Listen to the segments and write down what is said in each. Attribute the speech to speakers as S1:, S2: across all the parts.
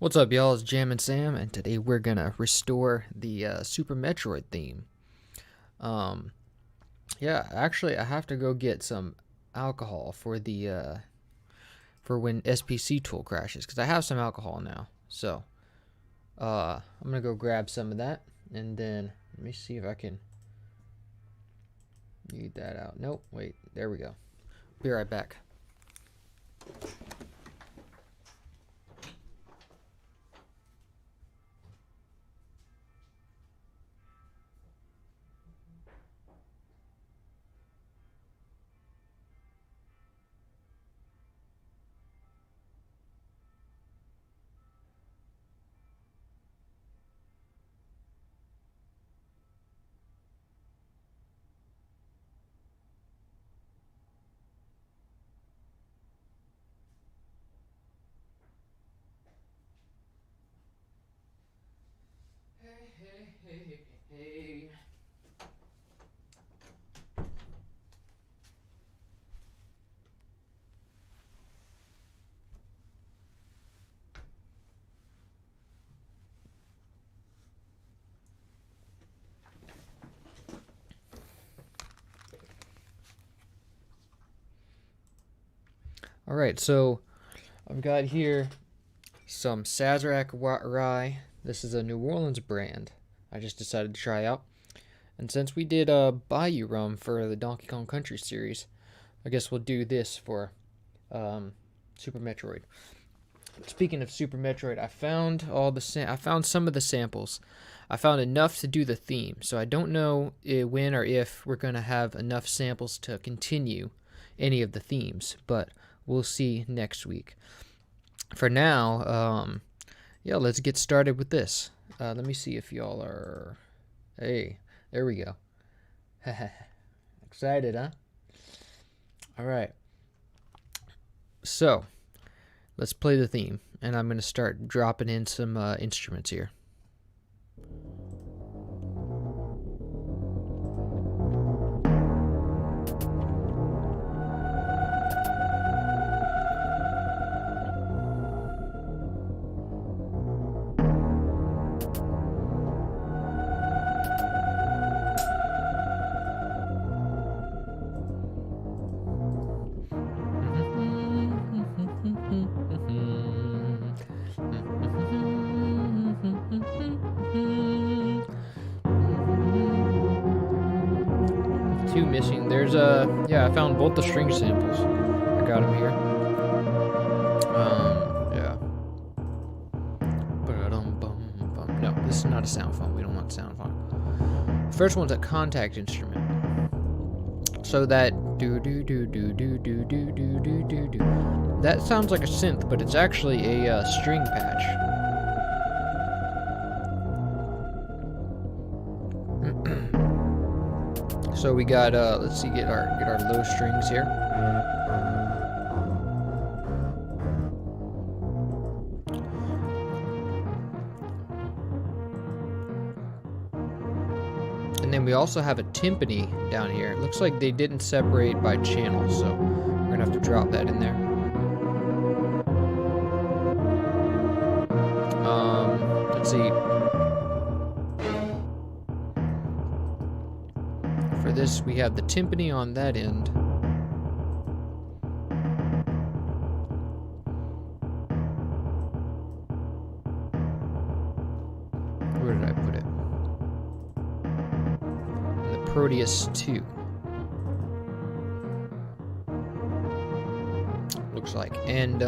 S1: What's up, y'all? It's Jam and Sam, and today we're gonna restore the Super Metroid theme. Um, yeah, actually, I have to go get some alcohol for the for when SPC tool crashes, because I have some alcohol now. So, I'm gonna go grab some of that, and then let me see if I can need that out. Nope, wait, there we go. Be right back. Hey. All right, so I've got here some Sazerac rye. This is a New Orleans brand. I just decided to try out. And since we did Bayou rum for the Donkey Kong Country series, I guess we'll do this for Super Metroid. Speaking of Super Metroid, I found some of the samples. I found enough to do the theme, so I don't know when or if we're gonna have enough samples to continue any of the themes, but we'll see next week. For now, yeah, let's get started with this. Let me see if y'all are... Hey, there we go. Excited, huh? Alright. So, let's play the theme, and I'm going to start dropping in some instruments here. Two missing. There's yeah, I found both the string samples. I got them here. Yeah. No, this is not a sound phone. We don't want sound phone. First one's a contact instrument. So that do do do do do do do do do do do. That sounds like a synth, but it's actually a string patch. So we got let's see, get our low strings here. And then we also have a timpani down here. It looks like they didn't separate by channel, so we're gonna have to drop that in there. Let's see. For this, we have the timpani on that end. Where did I put it? And the Proteus 2. Looks like. And,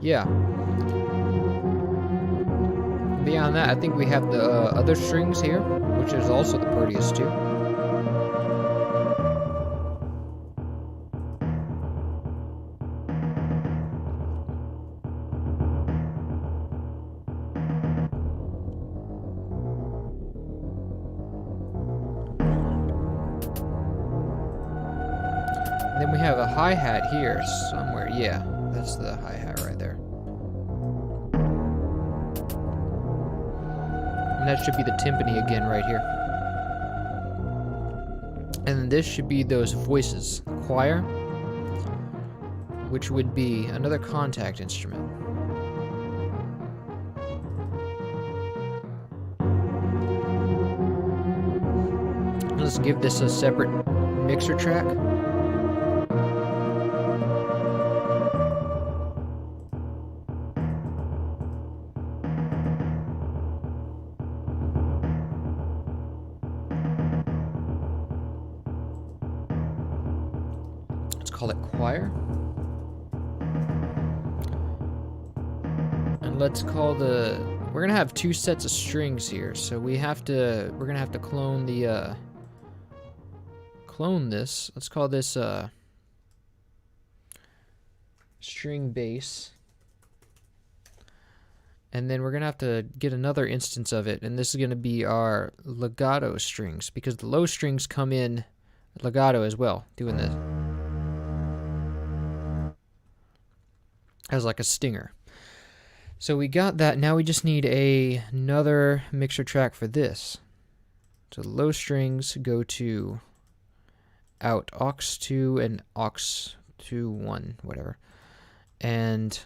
S1: yeah. Beyond that, I think we have the other strings here, which is also the Proteus 2. Then we have a hi-hat here somewhere. Yeah, that's the hi-hat right there. And that should be the timpani again right here. And this should be those voices. Choir, which would be another contact instrument. Let's give this a separate mixer track. Let's call it choir. And let's call we're gonna have 2 sets of strings here, so we're gonna have to clone this. Let's call this string bass. And then we're gonna have to get another instance of it, and this is gonna be our legato strings, because the low strings come in legato as well, doing this as like a stinger. So we got that. Now we just need another mixer track for this. So the low strings go to out aux 2 and aux 2 1, whatever, and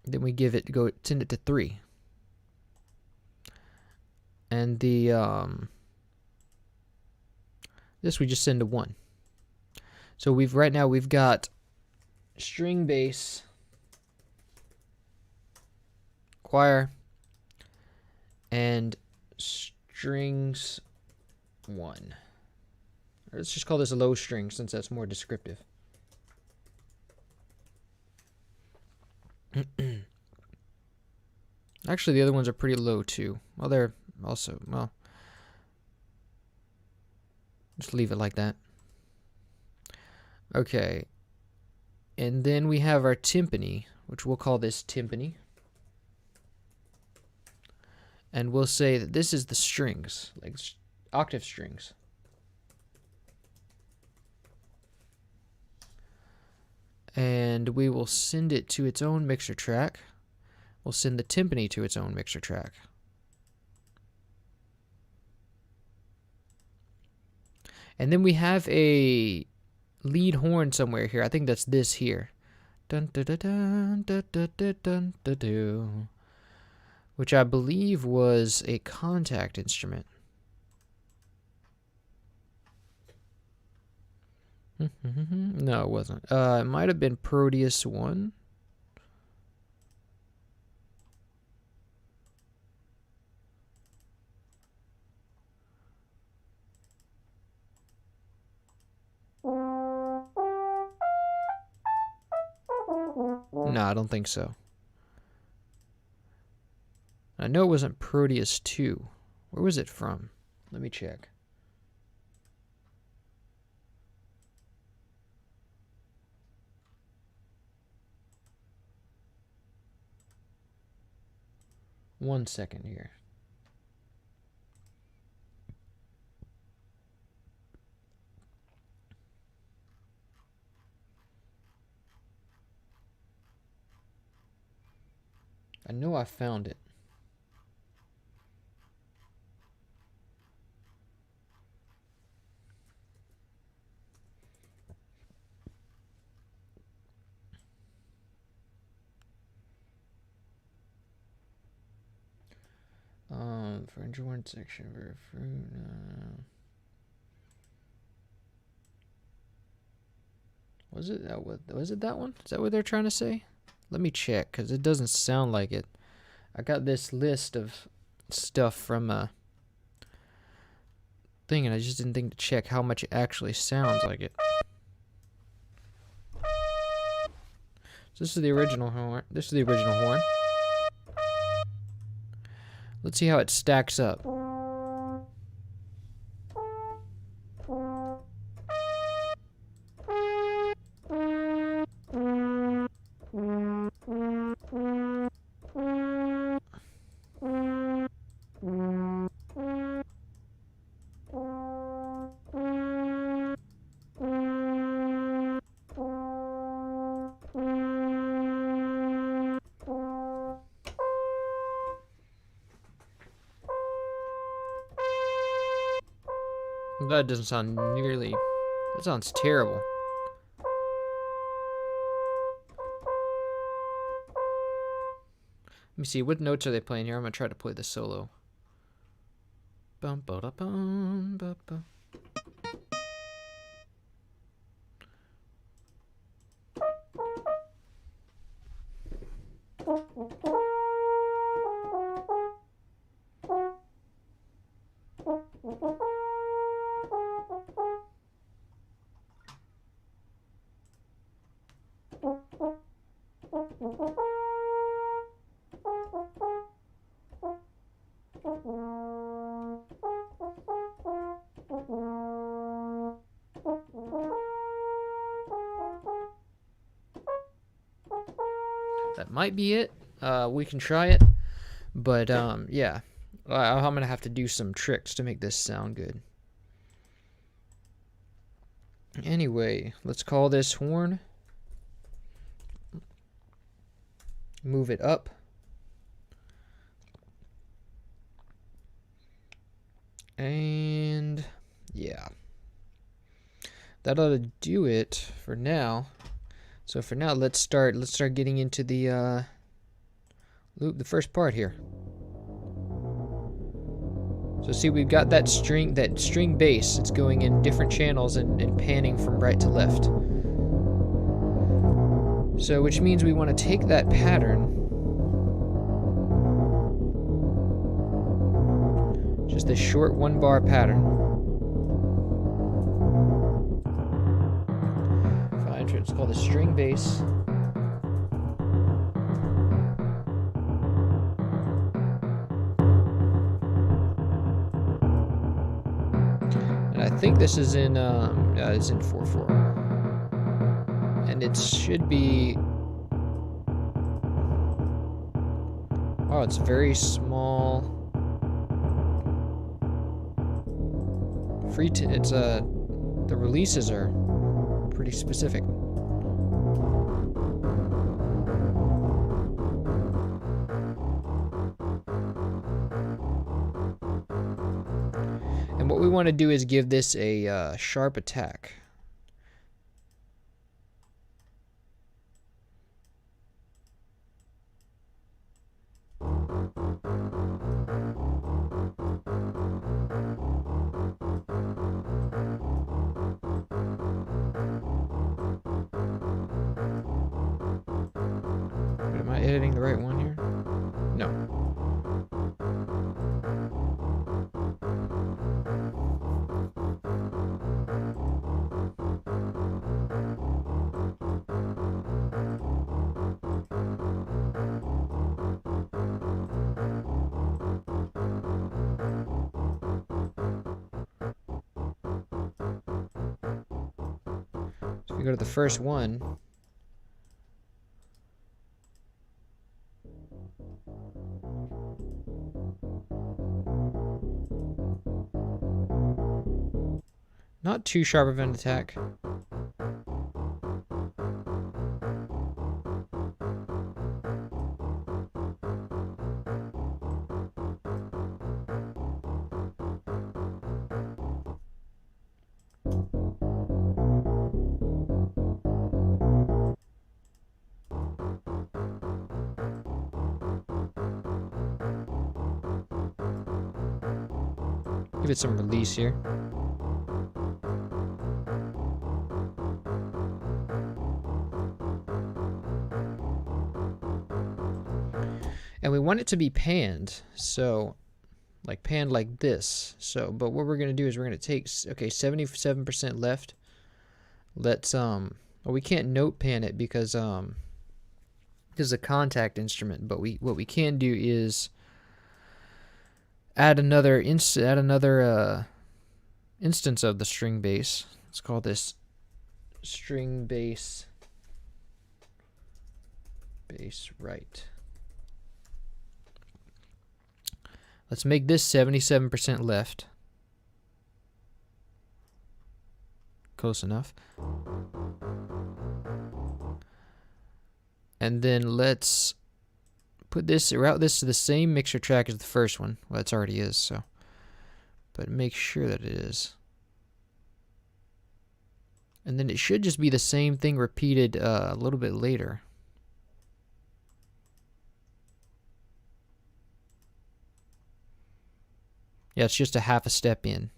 S1: then we send it to 3, and the this we just send to 1. So right now we've got string bass, choir, and strings 1. Let's just call this a low string since that's more descriptive. Actually, the other ones are pretty low too. Well, they're also, well, just leave it like that. Okay. And then we have our timpani, which we'll call this timpani. And we'll say that this is the strings, like octave strings. And we will send it to its own mixer track. We'll send the timpani to its own mixer track. And then we have a lead horn somewhere here. I think that's this here. Dun, dun, dun, dun, dun, dun, dun, dun, dun, dun, which I believe was a contact instrument. No, it wasn't. It might have been Proteus 1. No, I don't think so. I know it wasn't Proteus 2. Where was it from? Let me check. One second here. I know I found it. For enjoyment section for fruit. Was it that? Was it that one? Is that what they're trying to say? Let me check, because it doesn't sound like it. I got this list of stuff from a thing, and I just didn't think to check how much it actually sounds like it. So this is the original horn. This is the original horn. Let's see how it stacks up. That doesn't sound nearly... That sounds terrible. Let me see, what notes are they playing here? I'm going to try to play the solo. Bum, ba, da, bum, ba, ba. That might be it. We can try it, but yeah, I'm gonna have to do some tricks to make this sound good. Anyway, let's call this horn. Move it up. And yeah, that ought to do it for now. So for now, let's start getting into the loop, the first part here. So see, we've got that string bass. It's going in different channels and panning from right to left. So which means we want to take that pattern, just this short 1-bar pattern. Fine, it's called a string bass. And I think this is in it's in 4/4, and it should be. Oh, it's very small. It's the releases are pretty specific. And what we want to do is give this a sharp attack. Am I editing the right one here? No. So if you go to the first one, not too sharp of an attack. Give it some release here. And we want it to be panned, so like panned like this. So, but what we're gonna do is we're gonna take 77% left. Let's well, we can't note pan it because this is a contact instrument. But what we can do is add another instance of the string bass. Let's call this string bass right. Let's make this 77% left. Close enough. And then let's route this to the same mixer track as the first one. Well, it already is, so. But make sure that it is. And then it should just be the same thing repeated a little bit later. Yeah, it's just a half a step in.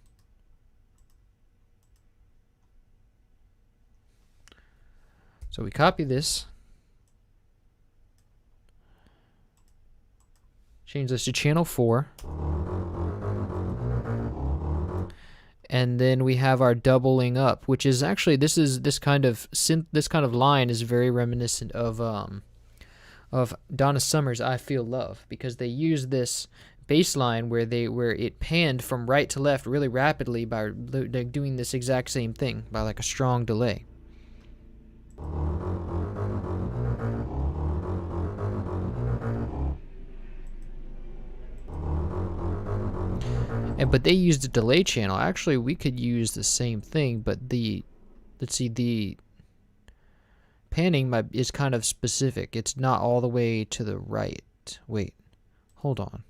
S1: So we copy this. Change this to channel 4. And then we have our doubling up, which is actually this kind of line is very reminiscent of Donna Summer's "I Feel Love," because they use this bass line where it panned from right to left really rapidly by doing this exact same thing by like a strong delay. But they used a delay channel. Actually, we could use the same thing, but let's see, the panning is kind of specific. It's not all the way to the right. Wait, hold on.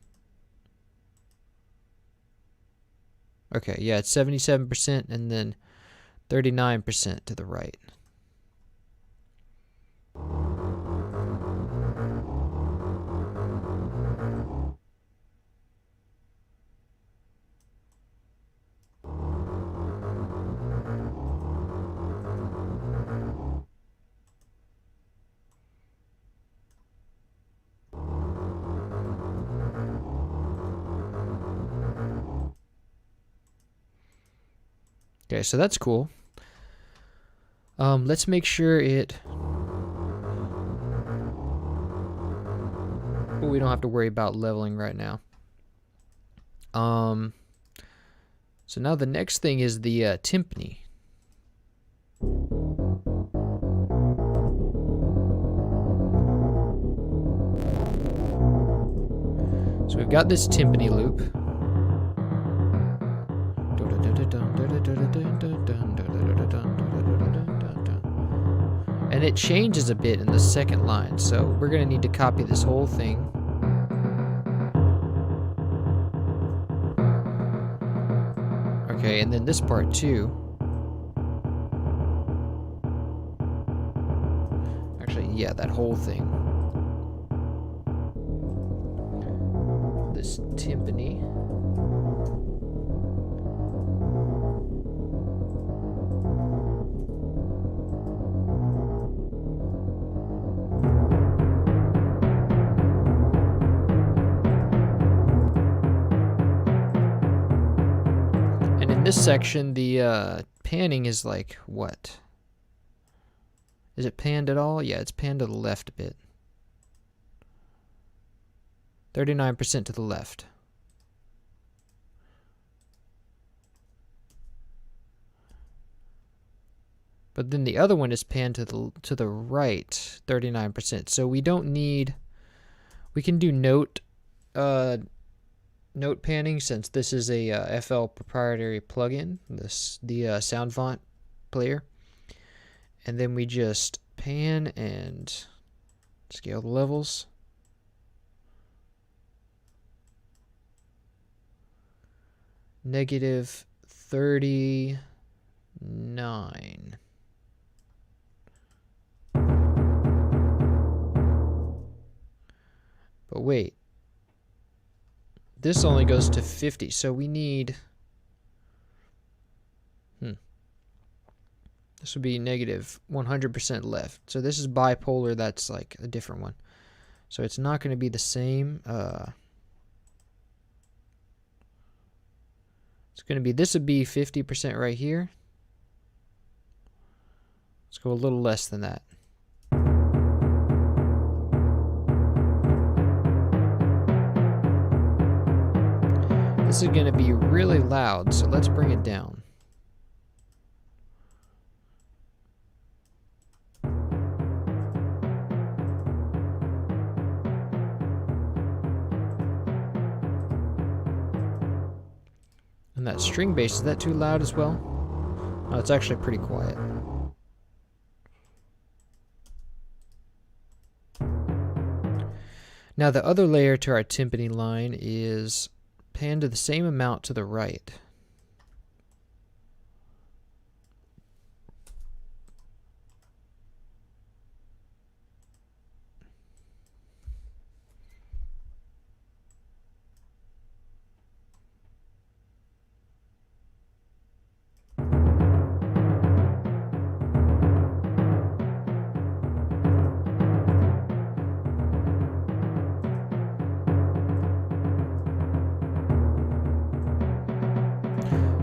S1: Okay, yeah, it's 77% and then 39% to the right. Okay, so that's cool. Let's make sure it... we don't have to worry about leveling right now. So now the next thing is the timpani. So we've got this timpani loop. And it changes a bit in the second line, so we're going to need to copy this whole thing. Okay, and then this part too. Actually, yeah, that whole thing. This timpani. In this section, the panning is like what? Is it panned at all? Yeah, it's panned to the left a bit. 39% to the left. But then the other one is panned to the right, 39%. So we don't need... we can do note panning, since this is a FL proprietary plugin, the sound font player. And then we just pan and scale the levels. Negative 39. But wait. This only goes to 50, so we need... This would be negative 100% left. So this is bipolar, that's like a different one. So it's not going to be the same. It's going to be, this would be 50% right here. Let's go a little less than that. This is going to be really loud, so let's bring it down. And that string bass, is that too loud as well? Oh, it's actually pretty quiet. Now the other layer to our timpani line is panned to the same amount to the right.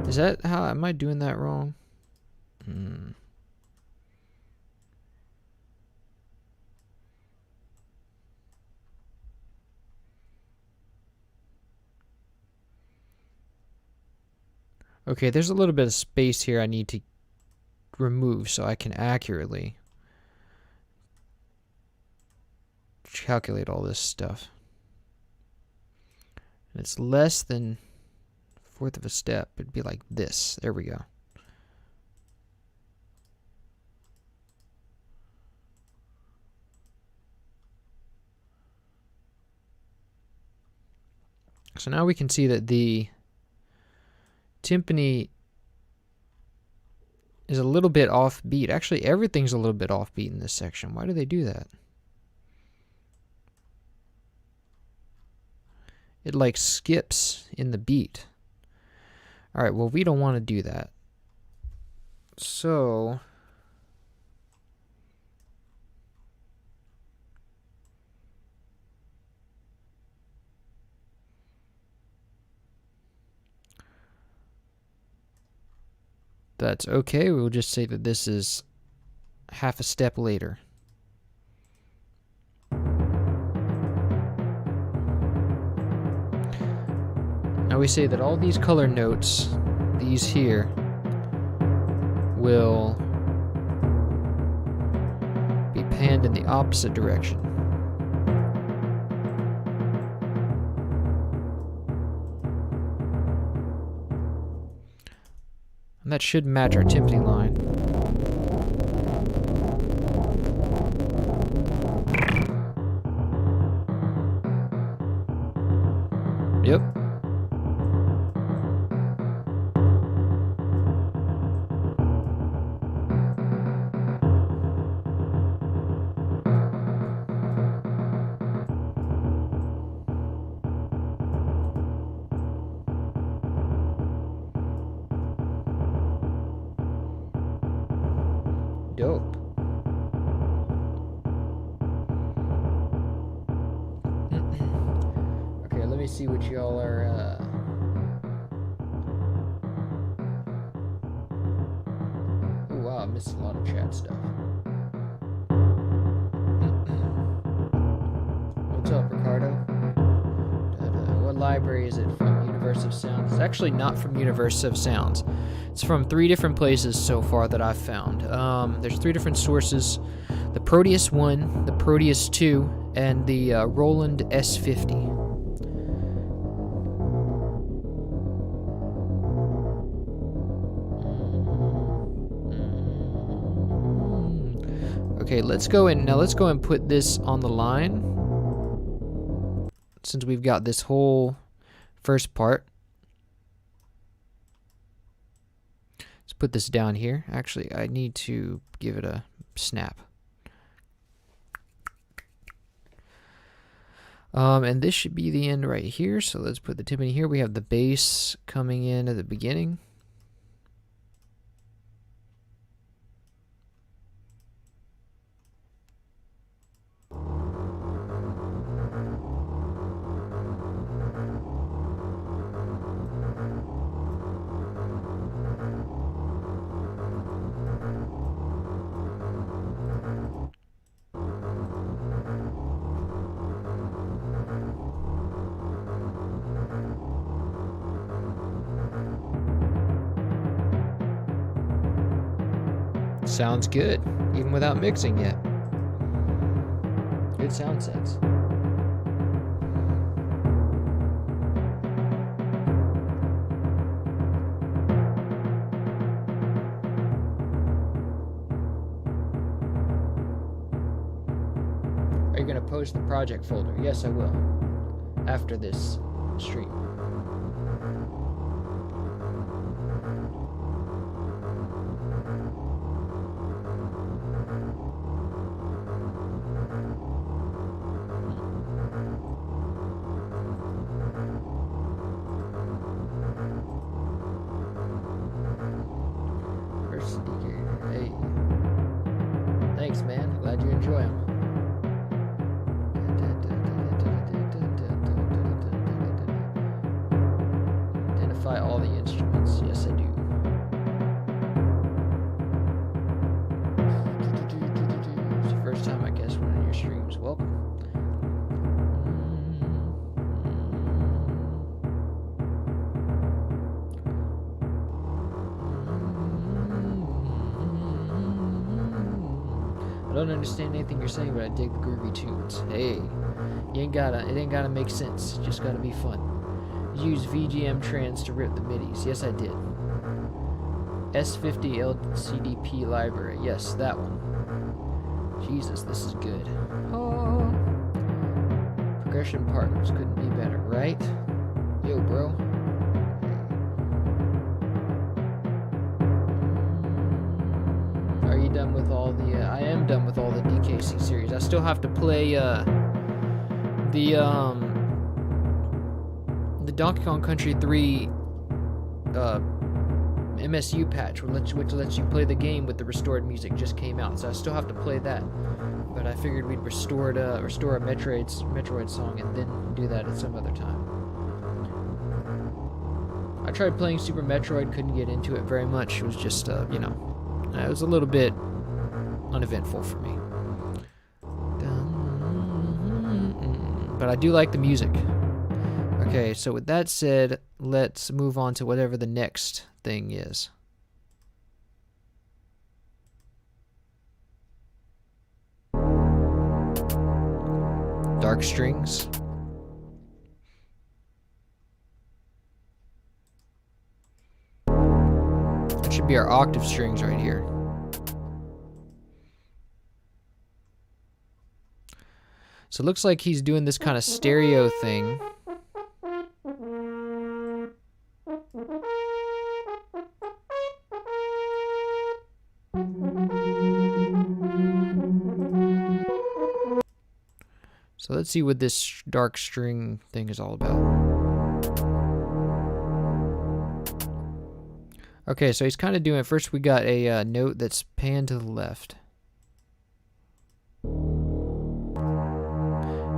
S1: Is that how? Am I doing that wrong? Okay, there's a little bit of space here I need to remove so I can accurately calculate all this stuff. And it's less than a fourth of a step. It'd be like this. There we go. So now we can see that the timpani is a little bit offbeat. Actually, everything's a little bit offbeat in this section. Why do they do that? It like skips in the beat. All right, well, we don't want to do that. So that's okay. We'll just say that this is half a step later. Now we say that all these color notes, these here, will be panned in the opposite direction. And that should match our timpani line. Yep. Dope. Okay, let me see what y'all are oh wow, I missed a lot of chat stuff. What's up, Ricardo? What library is it from? Universe of Sounds? It's actually not from Universe of Sounds. It's from 3 different places so far that I've found. There's 3 different sources: the Proteus 1, the Proteus 2, and the Roland S50. Okay, let's go and put this on the line, since we've got this whole first part. Let's put this down here. Actually, I need to give it a snap. And this should be the end right here. So let's put the timpani here. We have the bass coming in at the beginning. Sounds good, even without mixing yet. Good sound sets. Are you going to post the project folder? Yes, I will. After this stream. Hey, thanks, man. Glad you enjoy them. the instruments. Yes, I do. It's the first time I guess one of your streams. Welcome. I don't understand anything you're saying, but I dig the groovy tunes. Hey, it ain't gotta make sense. It just gotta be fun. You use VGM trans to rip the midis. Yes, I did. S50 LCDP library. Yes, that one. Jesus, this is good. Oh. Progression partners couldn't be better, right? Yo, bro. Are you done with all the... I am done with all the DKC series. I still have to play the Donkey Kong Country 3 MSU patch, which lets you play the game with the restored music, just came out. So I still have to play that. But I figured we'd restore a Metroid song and then do that at some other time. I tried playing Super Metroid, couldn't get into it very much. It was just, you know... it was a little bit uneventful for me. But I do like the music. Okay, so with that said, let's move on to whatever the next thing is. Dark strings. That should be our octave strings right here. So it looks like he's doing this kind of stereo thing. So let's see what this dark string thing is all about. Okay, so he's kind of doing... First we got a note that's panned to the left.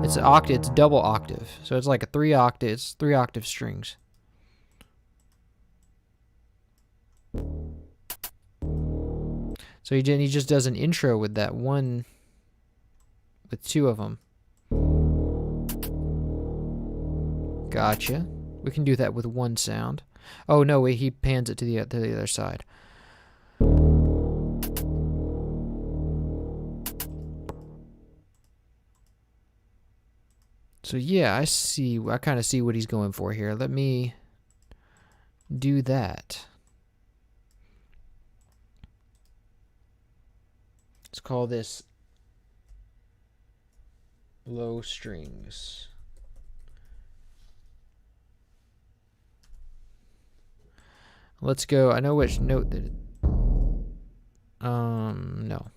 S1: It's an octave, it's double octave. So it's like a 3 octaves, 3 octave strings. So he just does an intro with that one, with 2 of them. Gotcha. We can do that with 1 sound. Oh no, wait, he pans it to the other side. So yeah, I kind of see what he's going for here. Let me do that. Let's call this low strings. Let's go. I know which note that it, no.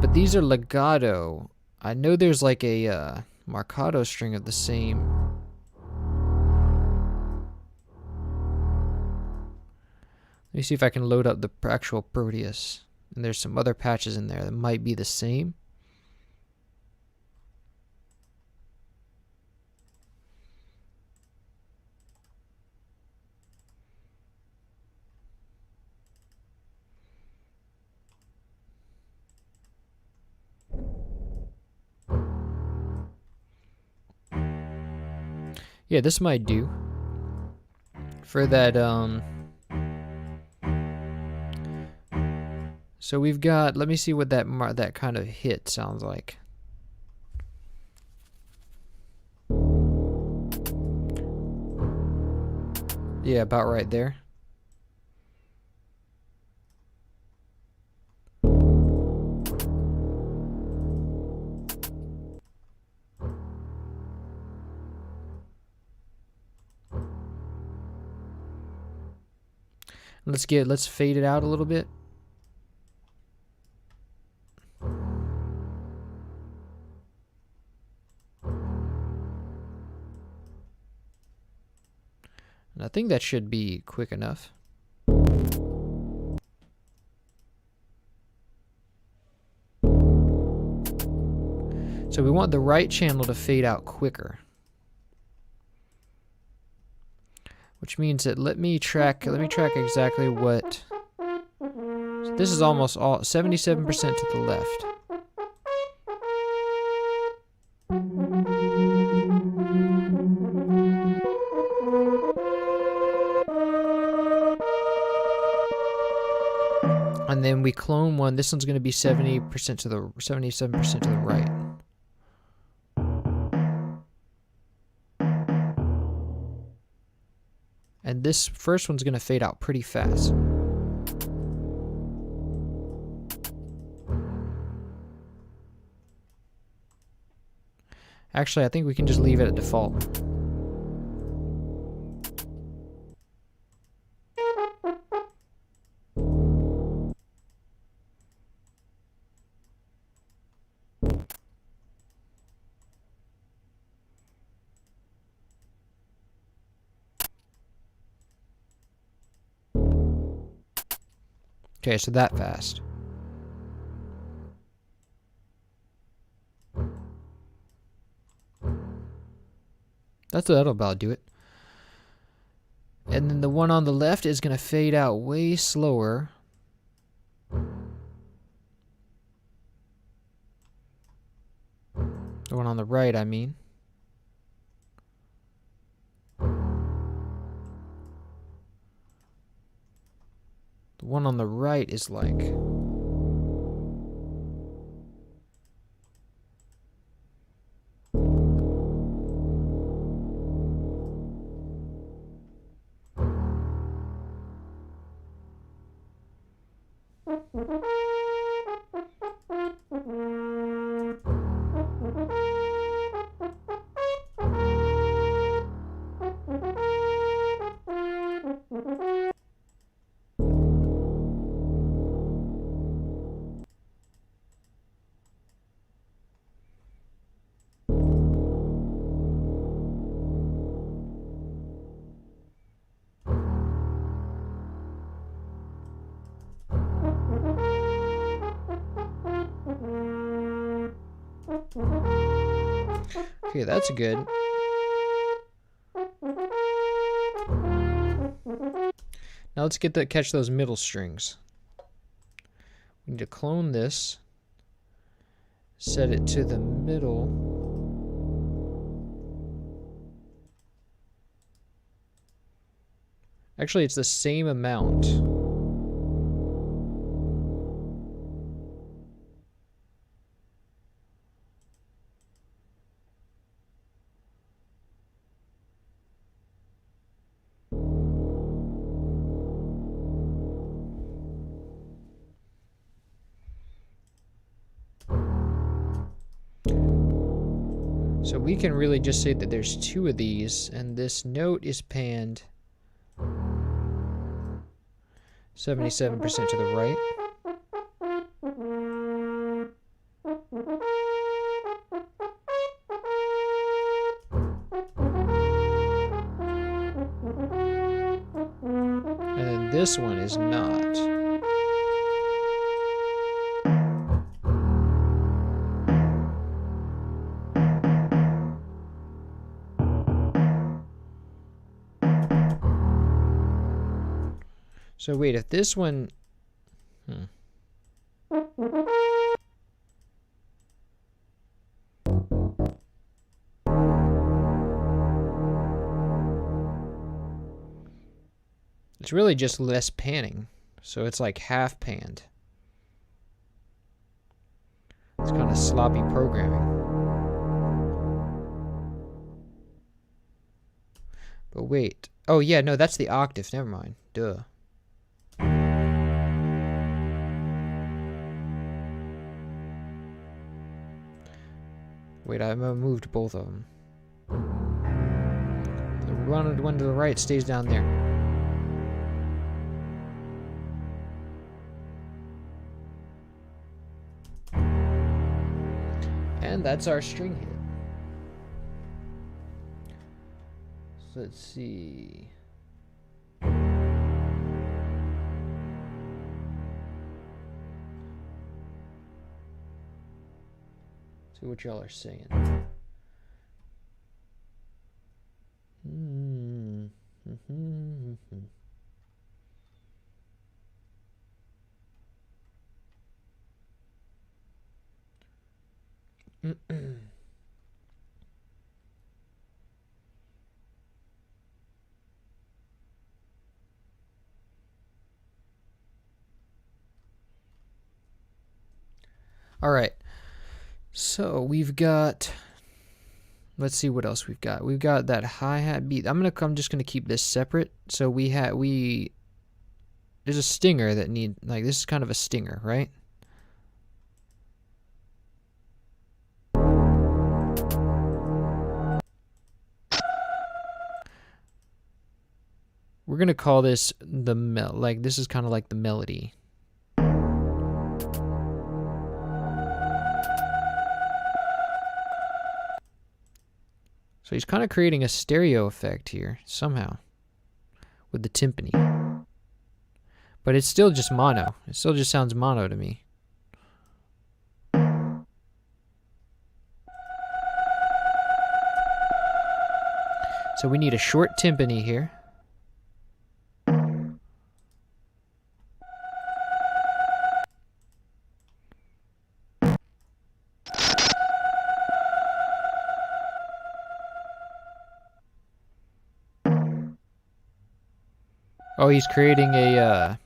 S1: But these are legato. I know there's like a marcato string of the same. Let me see if I can load up the actual Proteus. And there's some other patches in there that might be the same. Yeah, this might do. For that, so we've got, let me see what that kind of hit sounds like. Yeah, about right there. Let's fade it out a little bit. And I think that should be quick enough. So we want the right channel to fade out quicker. Which means that let me track exactly what. So this is almost all 77% to the left. And then we clone one. This one's going to be 77% to the right. And this first one's going to fade out pretty fast. Actually, I think we can just leave it at default. Okay, so that fast. That'll about do it. And then the one on the left is going to fade out way slower. The one on the right, I mean. The one on the right is like... Okay, that's good. Now let's catch those middle strings. We need to clone this, set it to the middle. Actually, it's the same amount. So we can really just say that there's two of these, and this note is panned 77% to the right. And then this one is not. So wait, if this one... It's really just less panning. So it's like half panned. It's kind of sloppy programming. But wait. Oh yeah, no, that's the octave. Never mind. Duh. Wait, I moved both of them. The one to the right stays down there. And that's our string hit. So let's see. See what y'all are saying. All right. So we've got. Let's see what else we've got. We've got that hi-hat beat. I'm just gonna keep this separate. So there's a stinger that this is kind of a stinger, right? We're gonna call this this is kind of like the melody. So he's kind of creating a stereo effect here somehow with the timpani. But it's still just mono. It still just sounds mono to me. So we need a short timpani here. Oh, he's creating a,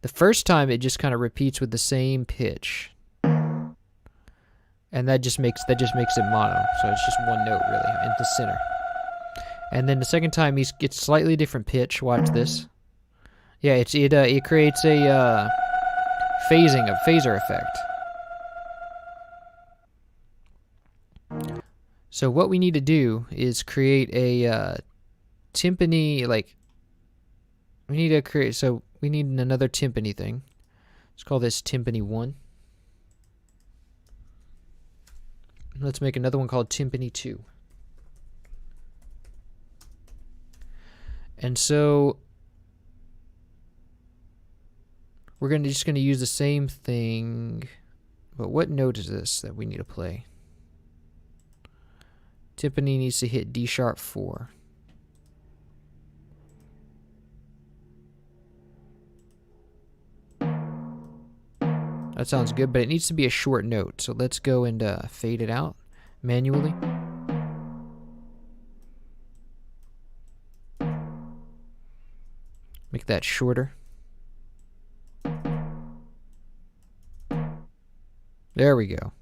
S1: the first time it just kind of repeats with the same pitch. And that just makes it mono. So it's just one note really in the center. And then the second time he gets slightly different pitch. Watch this. Yeah, it creates a phaser effect. So what we need to do is create a timpani, we need another timpani thing. Let's call this timpani 1. Let's make another one called timpani 2. And so we're just gonna use the same thing, but what note is this that we need to play? Timpani needs to hit D sharp 4. That sounds good, but it needs to be a short note. So let's go and fade it out manually. Make that shorter. There we go.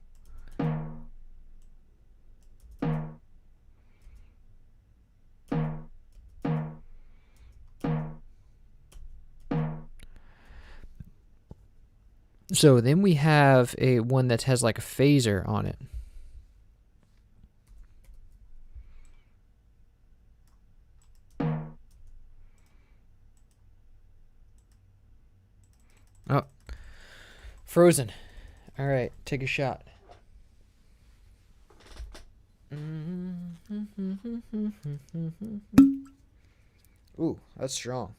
S1: So then we have one that has like a phaser on it. Oh, frozen. All right, take a shot. Ooh, that's strong.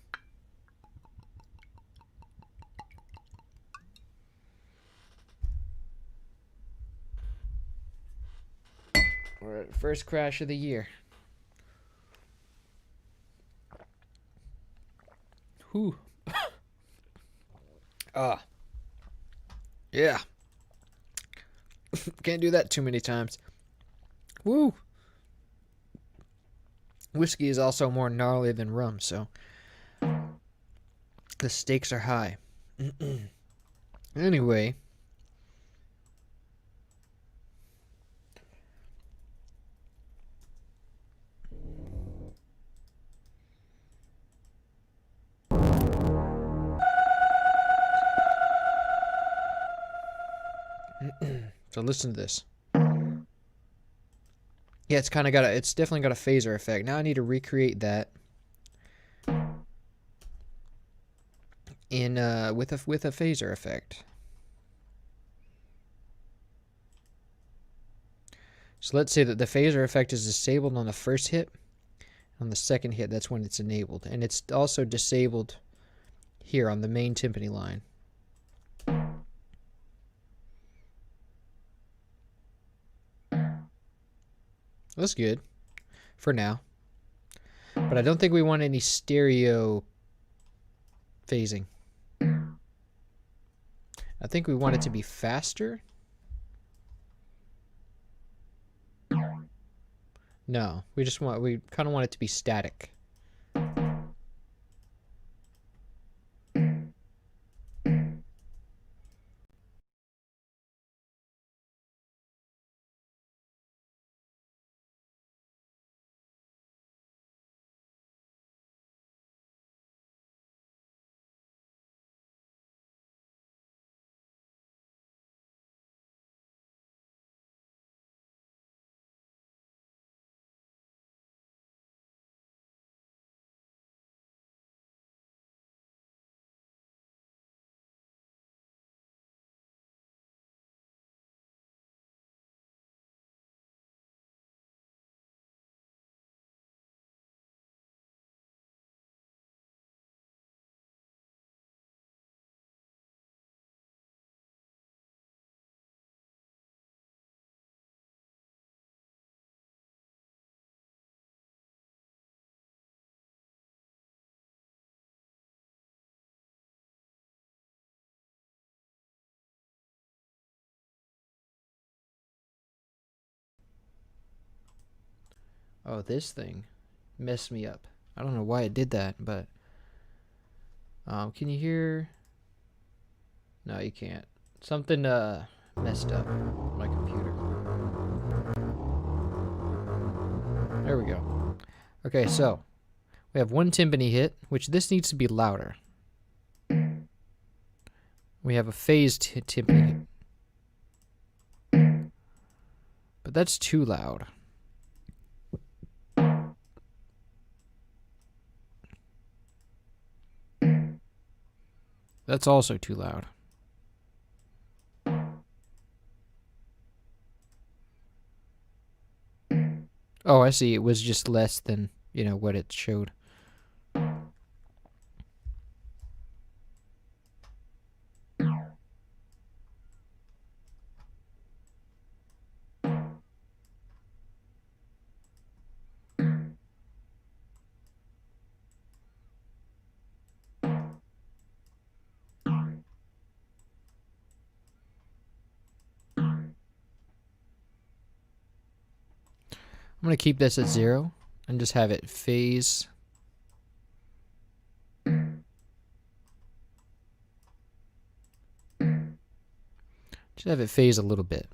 S1: We're at first crash of the year. Whew. Yeah. Can't do that too many times. Woo. Whiskey is also more gnarly than rum, so the stakes are high. Anyway. So listen to this. Yeah, it's definitely got a phaser effect. Now I need to recreate that in with a phaser effect. So let's say that the phaser effect is disabled on the first hit. On the second hit, that's when it's enabled, and it's also disabled here on the main timpani line. That's good for now. But I don't think we want any stereo phasing. I think we want it to be faster. No, we kind of want it to be static. Oh, this thing messed me up. I don't know why it did that, but can you hear? No, you can't. Something messed up on my computer. There we go. Okay, so we have one timpani hit, which this needs to be louder. We have a phased timpani hit. But that's too loud. That's also too loud. Oh, I see. It was just less than, what it showed. I'm going to keep this at 0 and just have it phase. Just have it phase a little bit.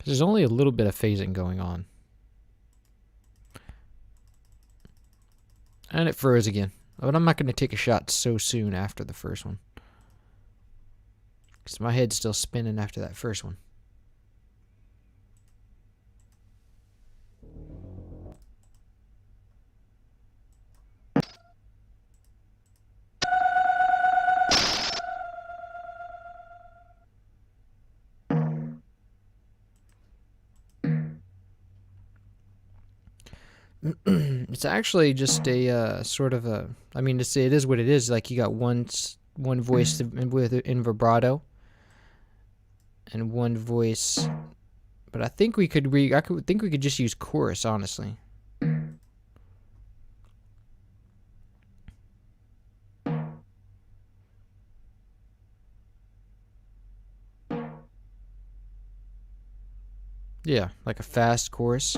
S1: There's only a little bit of phasing going on. And it froze again. But I'm not going to take a shot so soon after the first one. Because my head's still spinning after that first one. It's actually just a sort of a. I mean, it is what it is. Like you got one voice in vibrato, and one voice. But I think we could think we could just use chorus, honestly. Yeah, like a fast chorus.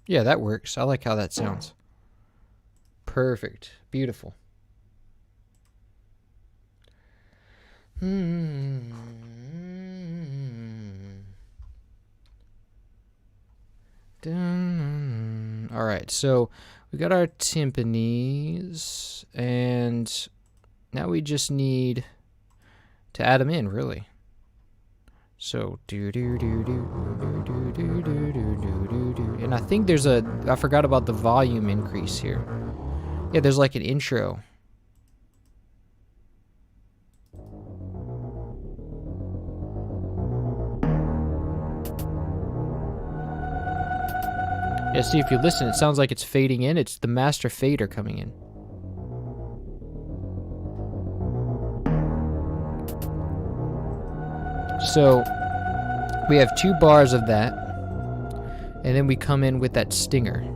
S1: Yeah, that works. I like how that sounds. Perfect. Beautiful. Alright, so we got our timpanis, and now we just need to add them in, really. So, yeah, And I think there's a... I forgot about the volume increase here. Yeah, there's like an intro. Yeah, see, if you listen, it sounds like it's fading in. It's the master fader coming in. So, we have 2 bars of that. And then we come in with that stinger.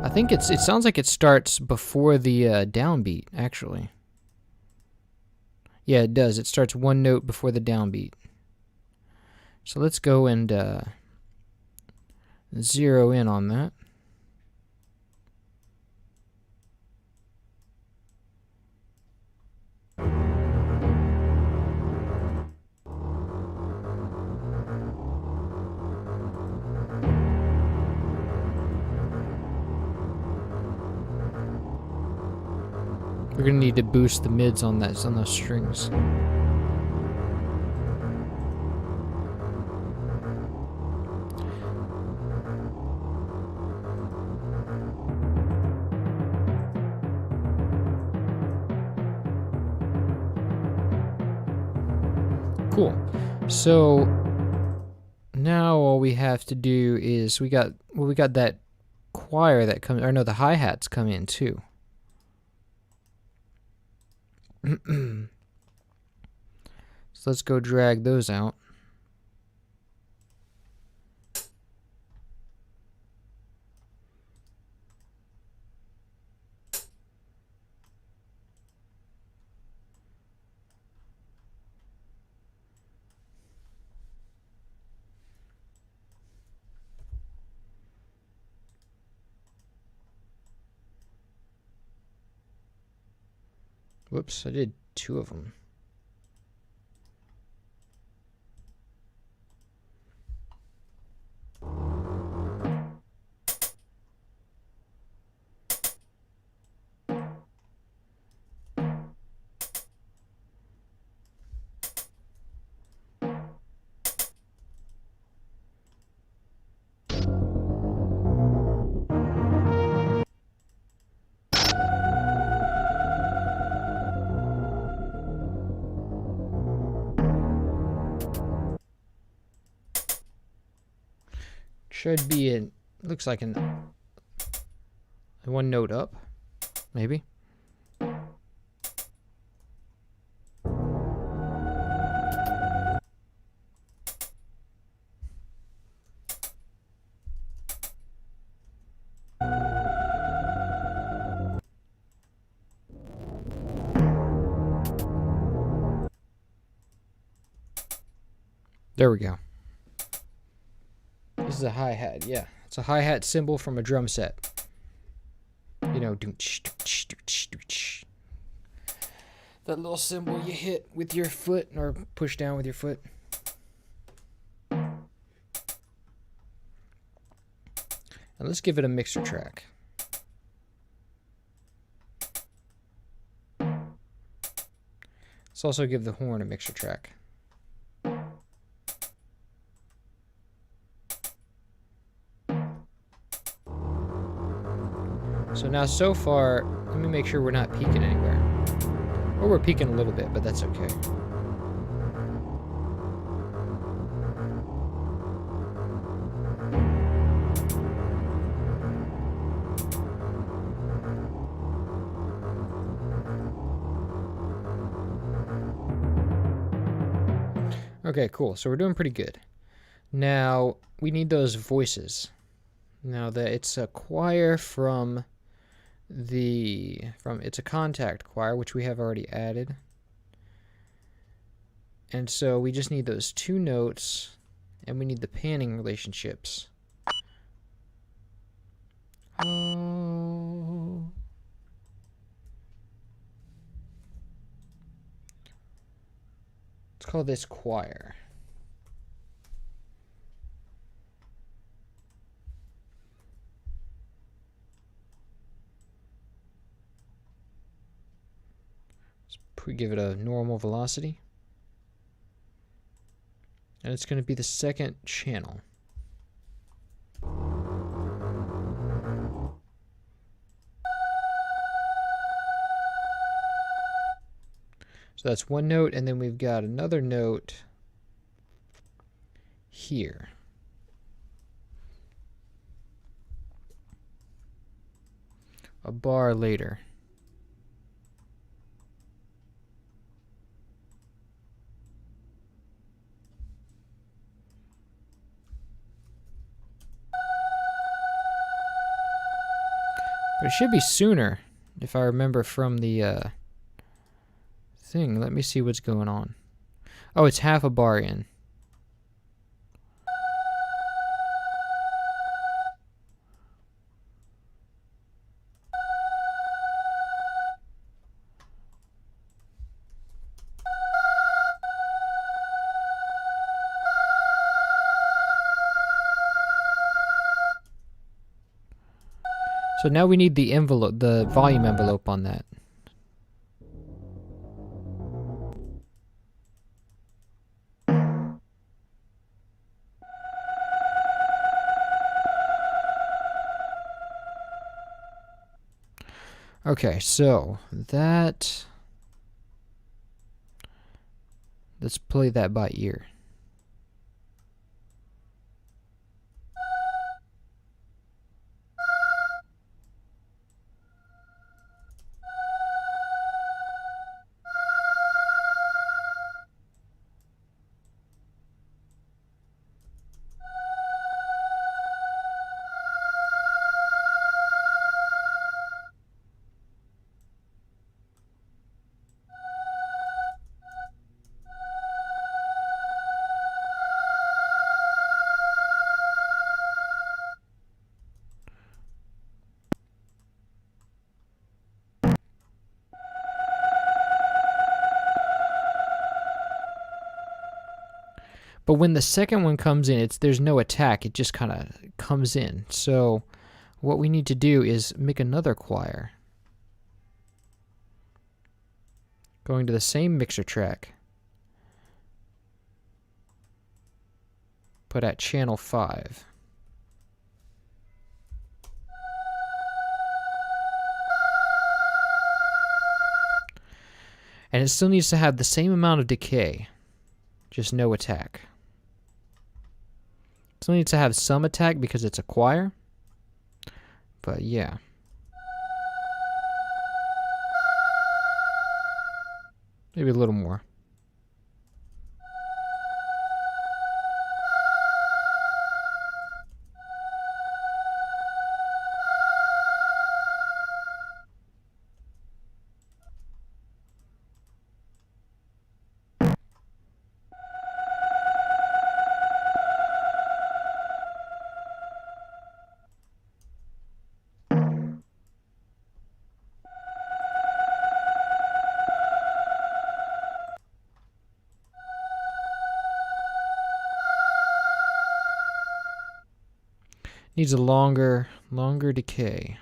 S1: I think it sounds like it starts before the downbeat, actually. Yeah, it does. It starts 1 note before the downbeat. So let's go and zero in on that. We're gonna need to boost the mids on those strings. Cool. So now all we have to do is we got that choir that comes, or no, the hi-hats come in too. So let's go drag those out. Whoops, I did 2 of them. Should be in, looks like an 1 note up, maybe. There we go. This is a hi-hat, yeah. It's a hi-hat cymbal from a drum set. You know, that little cymbal you hit with your foot or push down with your foot. And let's give it a mixer track. Let's also give the horn a mixer track. So now, so far, let me make sure we're not peaking anywhere. Or we're peaking a little bit, but that's okay. Okay, cool. So we're doing pretty good. Now, we need those voices. Now that it's a choir from it's a contact choir, which we have already added. And so we just need those two notes, and we need the panning relationships. Oh. Let's call this choir. Let's give it a normal velocity. And it's going to be the second channel. So that's one note, and then we've got another note here. A bar later. But it should be sooner, if I remember from the thing. Let me see what's going on. Oh, it's half a bar in. So now we need the envelope, the volume envelope on that. Okay, so that, let's play that by ear. But when the second one comes in, there's no attack. It just kind of comes in. So what we need to do is make another choir. Going to the same mixer track. Put at channel 5. And it still needs to have the same amount of decay. Just no attack. Still needs to have some attack because it's a choir. But yeah. Maybe a little more. Needs a longer decay.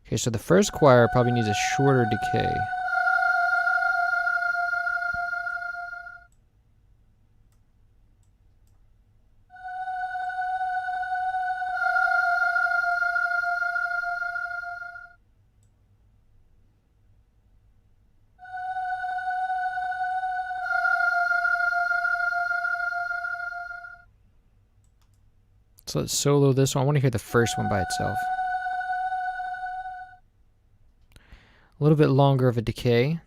S1: Okay, so the first choir probably needs a shorter decay. So let's solo this one. I want to hear the first one by itself. A little bit longer of a decay.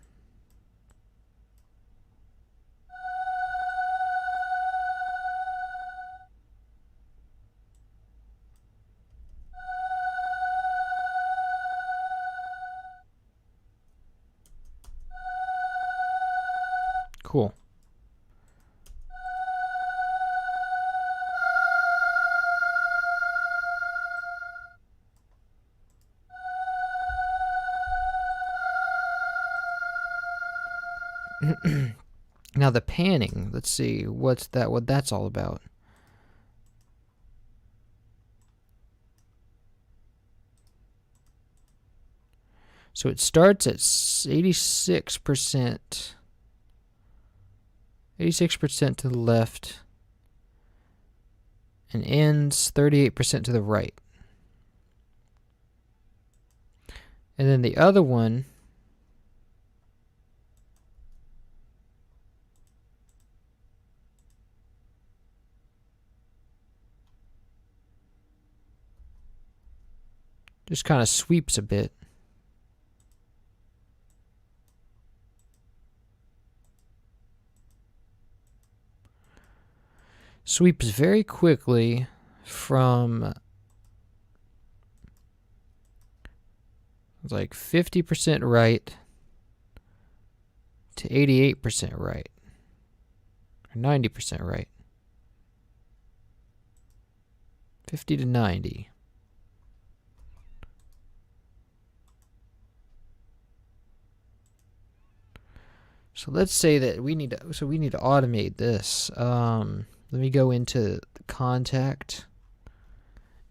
S1: Cool. Now the panning, let's see, what that's all about. So it starts at 86%. 86% to the left and ends 38% to the right. And then the other one just kind of sweeps a bit. Sweeps very quickly from like 50% right to 88% right, or 90% right. 50 to 90. So let's say that we need to automate this. Let me go into the contact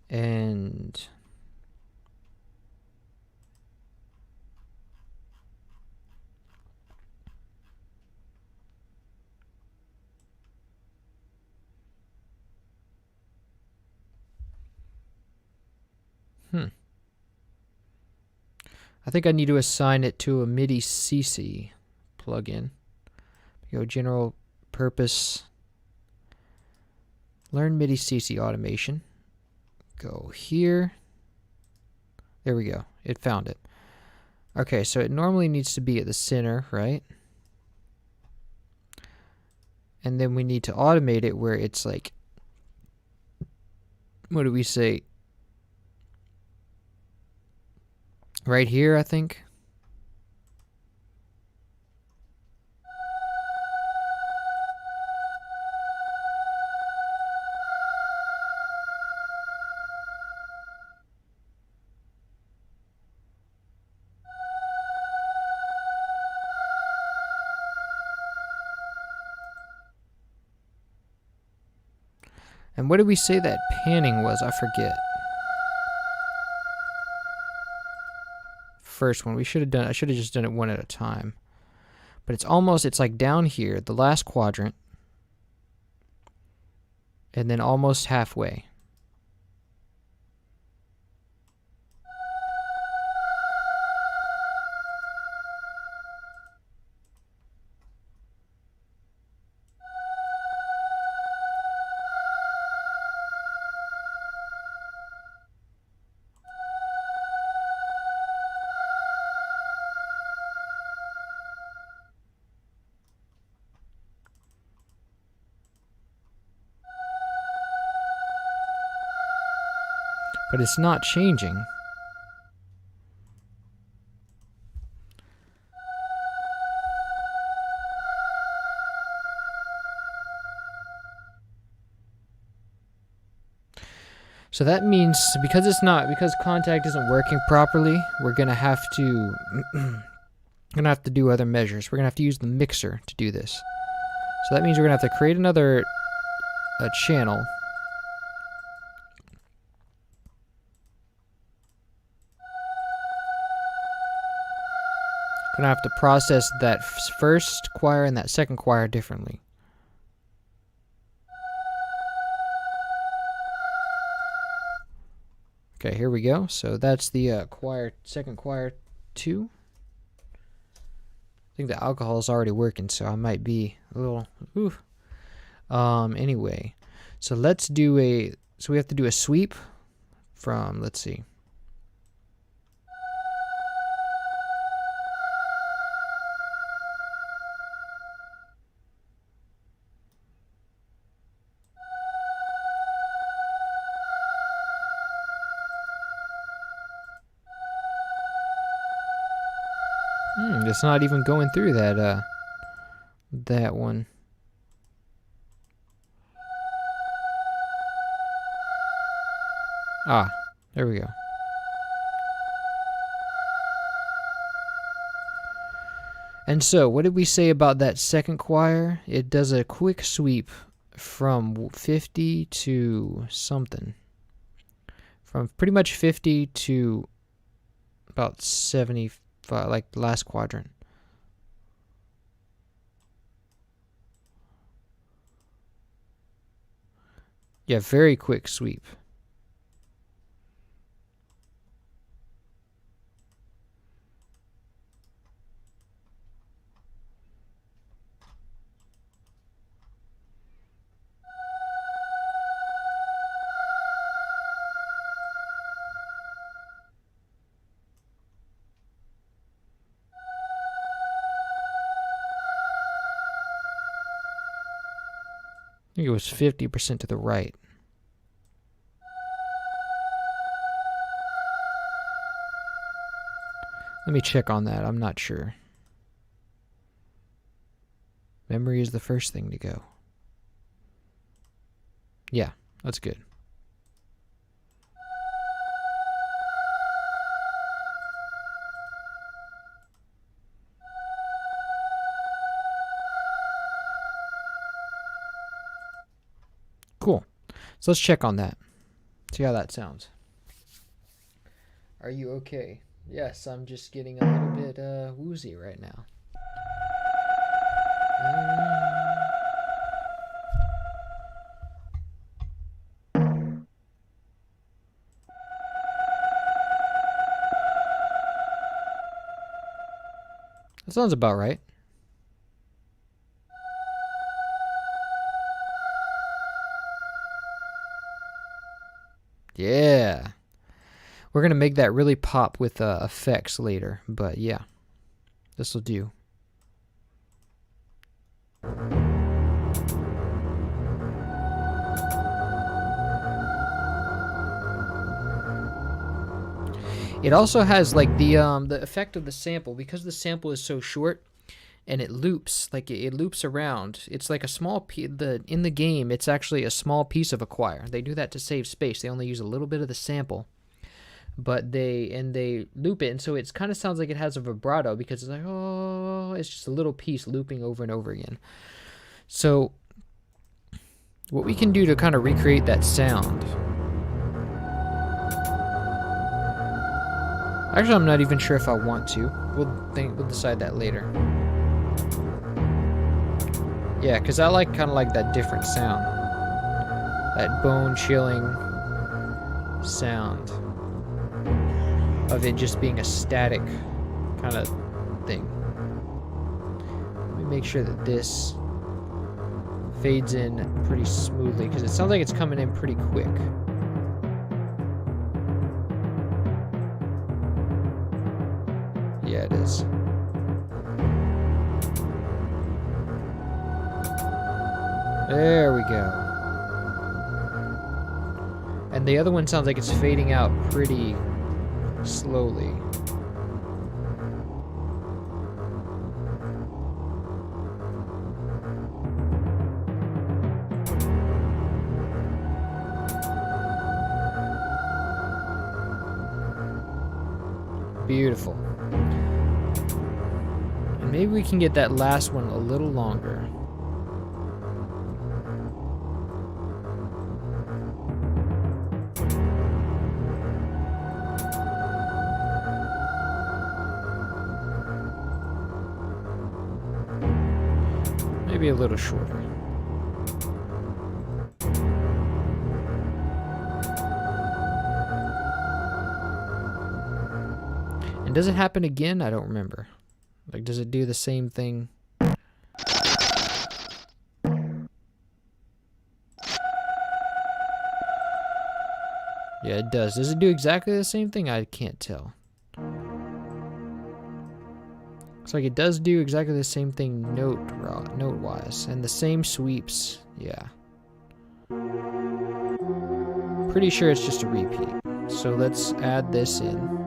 S1: and I think I need to assign it to a MIDI CC plugin. Go general purpose, learn MIDI CC automation. Go here. There we go. It found it. Okay, so it normally needs to be at the center, right? And then we need to automate it where it's like, what do we say? Right here, I think. And what did we say that panning was? I forget. First one. I should have just done it one at a time. But it's like down here, the last quadrant. And then almost halfway. But it's not changing. So that means because contact isn't working properly, we're gonna have to do other measures. We're gonna have to use the mixer to do this. So that means we're gonna have to create another channel. Gonna have to process that first choir and that second choir differently. Okay, here we go. So that's the second choir 2. I think the alcohol is already working, so I might be a little. Oof. Anyway, so let's do so we have to do a sweep from. Let's see. It's not even going through that one. Ah, there we go. And so, what did we say about that second choir? It does a quick sweep from 50 to something. From pretty much 50 to about 75. Like last quadrant. Yeah, very quick sweep. I think it was 50% to the right. Let me check on that. I'm not sure. Memory is the first thing to go. Yeah, that's good. Cool. So let's check on that. See how that sounds. Are you okay? Yes, I'm just getting a little bit woozy right now. That sounds about right. Yeah. We're going to make that really pop with effects later, but yeah. This will do. It also has like the effect of the sample, because the sample is so short and it loops, like it loops around. It's like a small in the game, it's actually a small piece of a choir. They do that to save space. They only use a little bit of the sample, but they loop it, and so it kind of sounds like it has a vibrato, because it's like, oh, it's just a little piece looping over and over again. So what we can do to kind of recreate that sound. Actually, I'm not even sure if I want to. We'll decide that later. Yeah, because I kind of like that different sound. That bone-chilling sound of it just being a static kind of thing. Let me make sure that this fades in pretty smoothly, because it sounds like it's coming in pretty quick. Yeah, it is. There we go. And the other one sounds like it's fading out pretty slowly. Beautiful. And maybe we can get that last one a little longer. Maybe a little shorter. And does it happen again? I don't remember. Like, does it do the same thing? Yeah, it does. Does it do exactly the same thing? I can't tell. Looks like it does do exactly the same thing note-wise. And the same sweeps. Yeah. Pretty sure it's just a repeat. So let's add this in.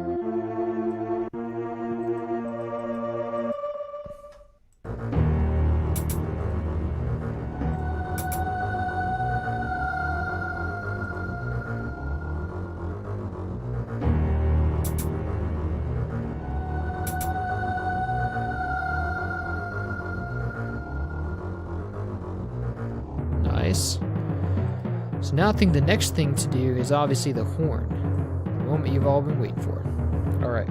S1: Nice. So now I think the next thing to do is obviously the horn. The moment you've all been waiting for. Alright.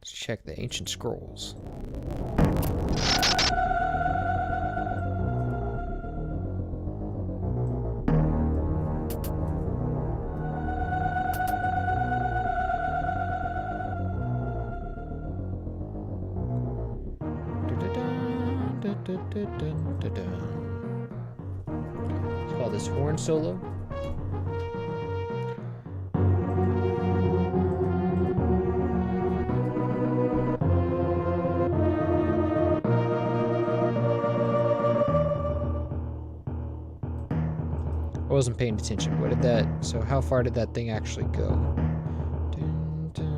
S1: Let's check the ancient scrolls. Let's call this horn solo. I wasn't paying attention. What did that... So how far did that thing actually go? Dun, dun.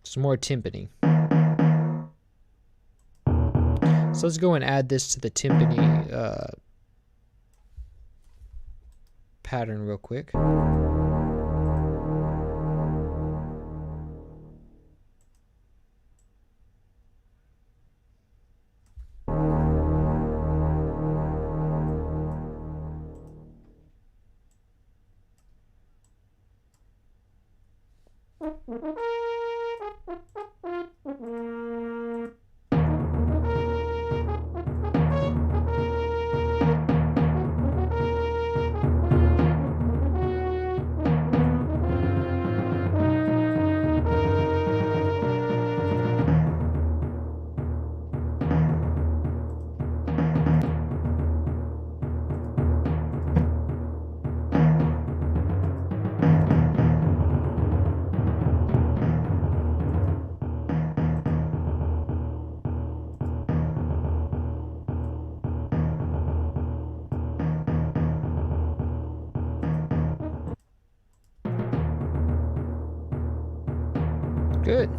S1: Some more timpani. So let's go and add this to the timpani pattern real quick. Good.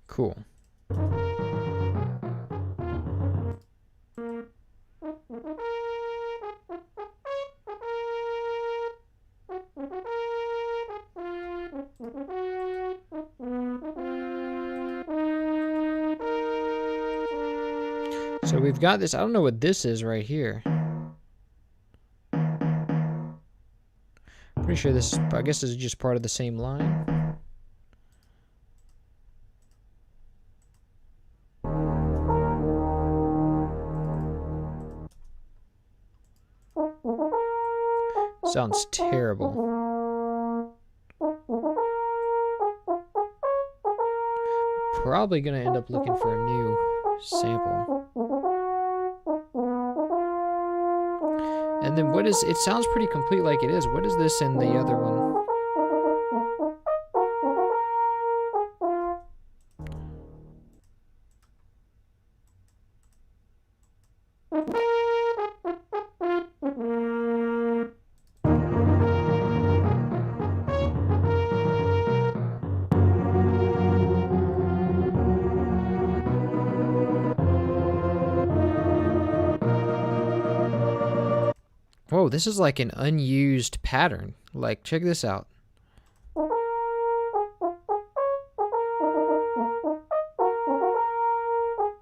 S1: Cool. So we've got this. I don't know what this is right here. Pretty sure this is, I guess this is just part of the same line. Sounds terrible. Probably gonna end up looking for a new sample. And then what is, it sounds pretty complete like it is. What is this in the other one? Whoa, this is like an unused pattern. Like, check this out.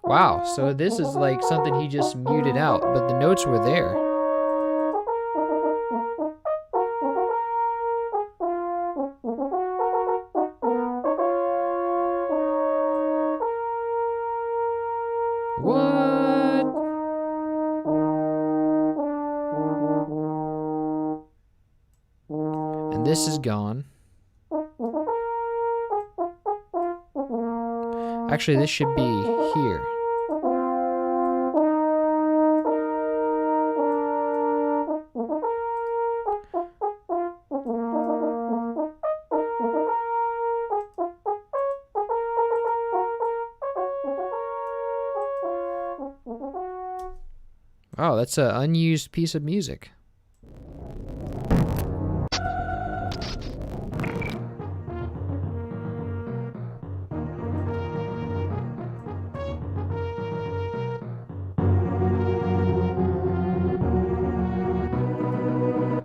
S1: Wow, so this is like something he just muted out, but the notes were there. What? And this is gone. Actually, this should be here. Oh, that's an unused piece of music.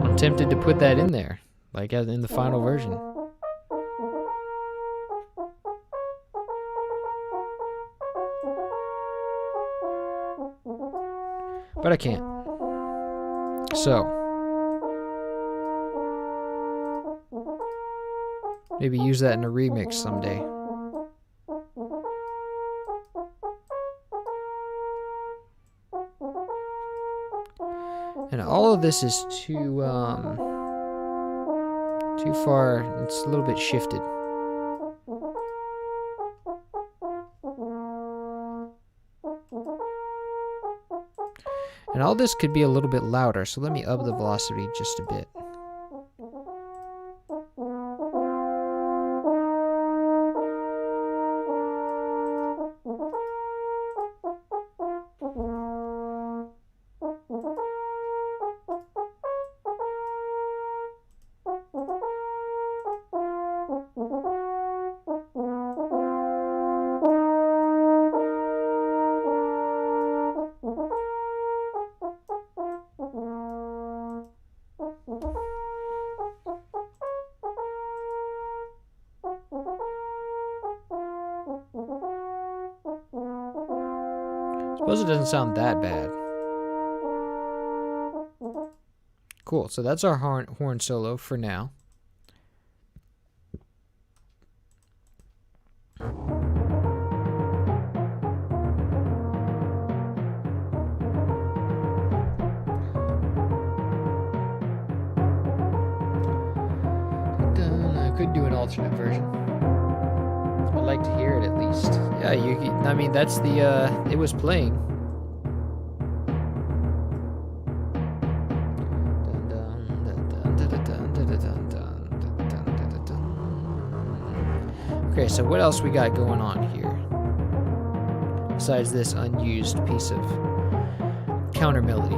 S1: I'm tempted to put that in there, like in the final version. But I can't. So, maybe use that in a remix someday. And all of this is too far. It's a little bit shifted. And all this could be a little bit louder, so let me up the velocity just a bit. Suppose it doesn't sound that bad. Cool, so that's our horn solo for now. I could do an alternate version. I'd like to hear it at least. Yeah, I mean, that's the, it was playing. Okay, so what else we got going on here? Besides this unused piece of counter melody.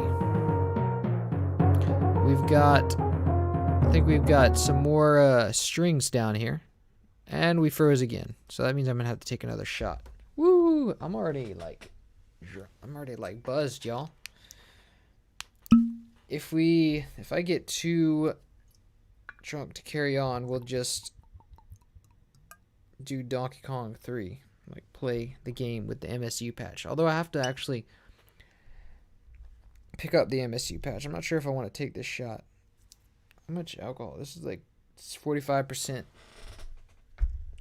S1: I think we've got some more strings down here. And we froze again. So that means I'm gonna have to take another shot. Woo! I'm already like buzzed, y'all. If I get too drunk to carry on, we'll just do Donkey Kong 3. Like play the game with the MSU patch. Although I have to actually pick up the MSU patch. I'm not sure if I want to take this shot. How much alcohol? This is like 45%.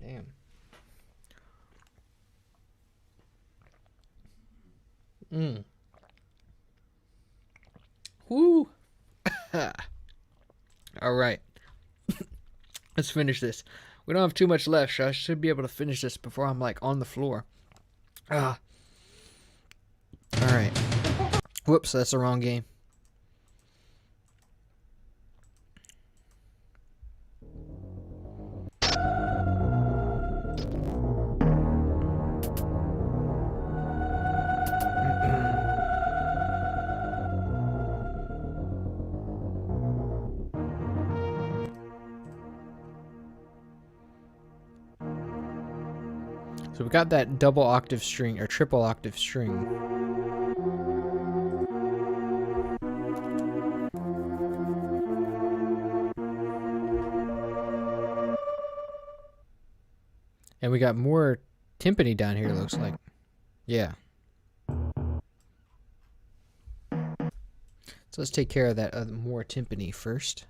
S1: Damn. Woo. All right. Let's finish this. We don't have too much left, so I should be able to finish this before I'm like on the floor. All right. Whoops, that's the wrong game. So we got that double octave string or triple octave string. And we got more timpani down here, looks like. Yeah. So let's take care of that more timpani first.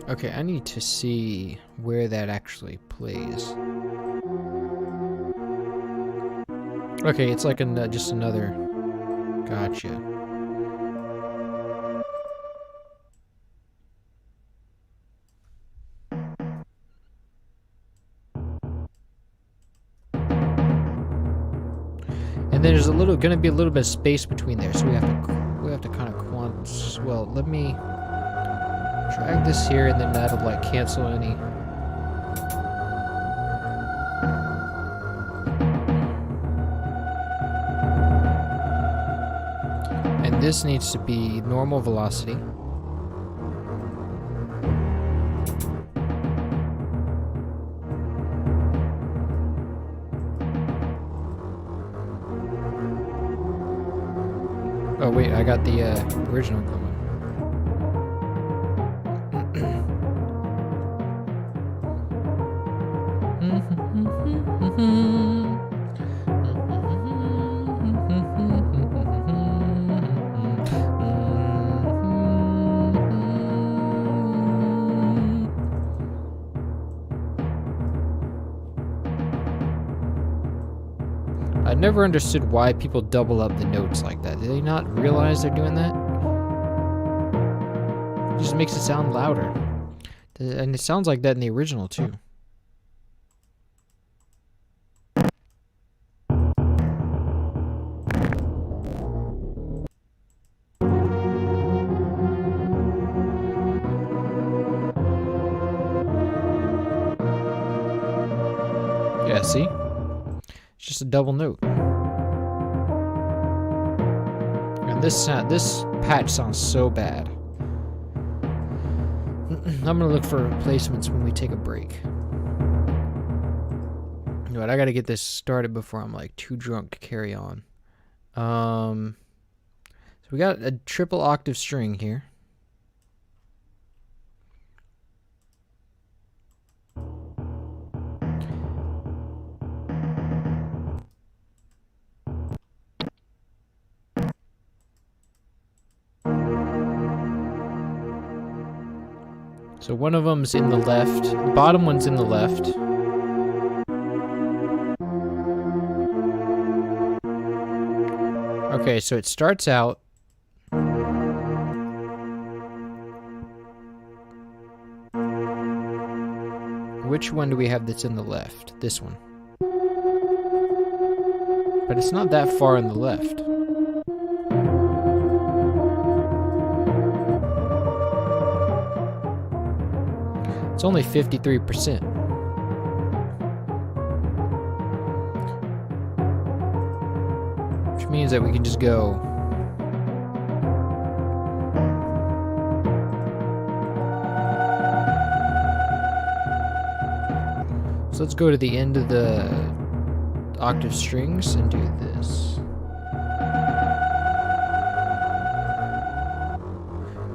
S1: Okay, I need to see where that actually plays. Okay, it's like just another... Gotcha. And there's gonna be a little bit of space between there, so we have to kind of well, let me drag this here, and then that'll like cancel any. And this needs to be normal velocity. Oh wait, I got the original going. I never understood why people double up the notes like that. Do they not realize they're doing that? It just makes it sound louder. And it sounds like that in the original, too. Yeah, see? It's just a double note. And this patch sounds so bad. I'm gonna look for replacements when we take a break. You know what? I gotta get this started before I'm like too drunk to carry on. So we got a triple octave string here. So one of them's in the left. The bottom one's in the left. Okay, so it starts out. Which one do we have that's in the left? This one. But it's not that far in the left. It's only 53%. Which means that we can just go. So let's go to the end of the octave strings and do this.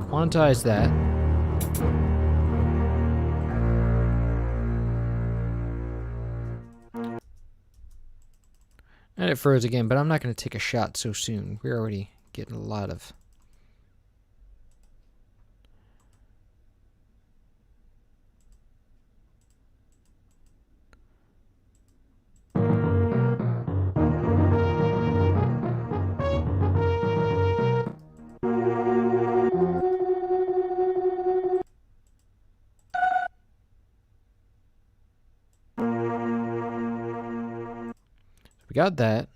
S1: Quantize that. And it froze again, but I'm not going to take a shot so soon. We're already getting a lot of... We got that.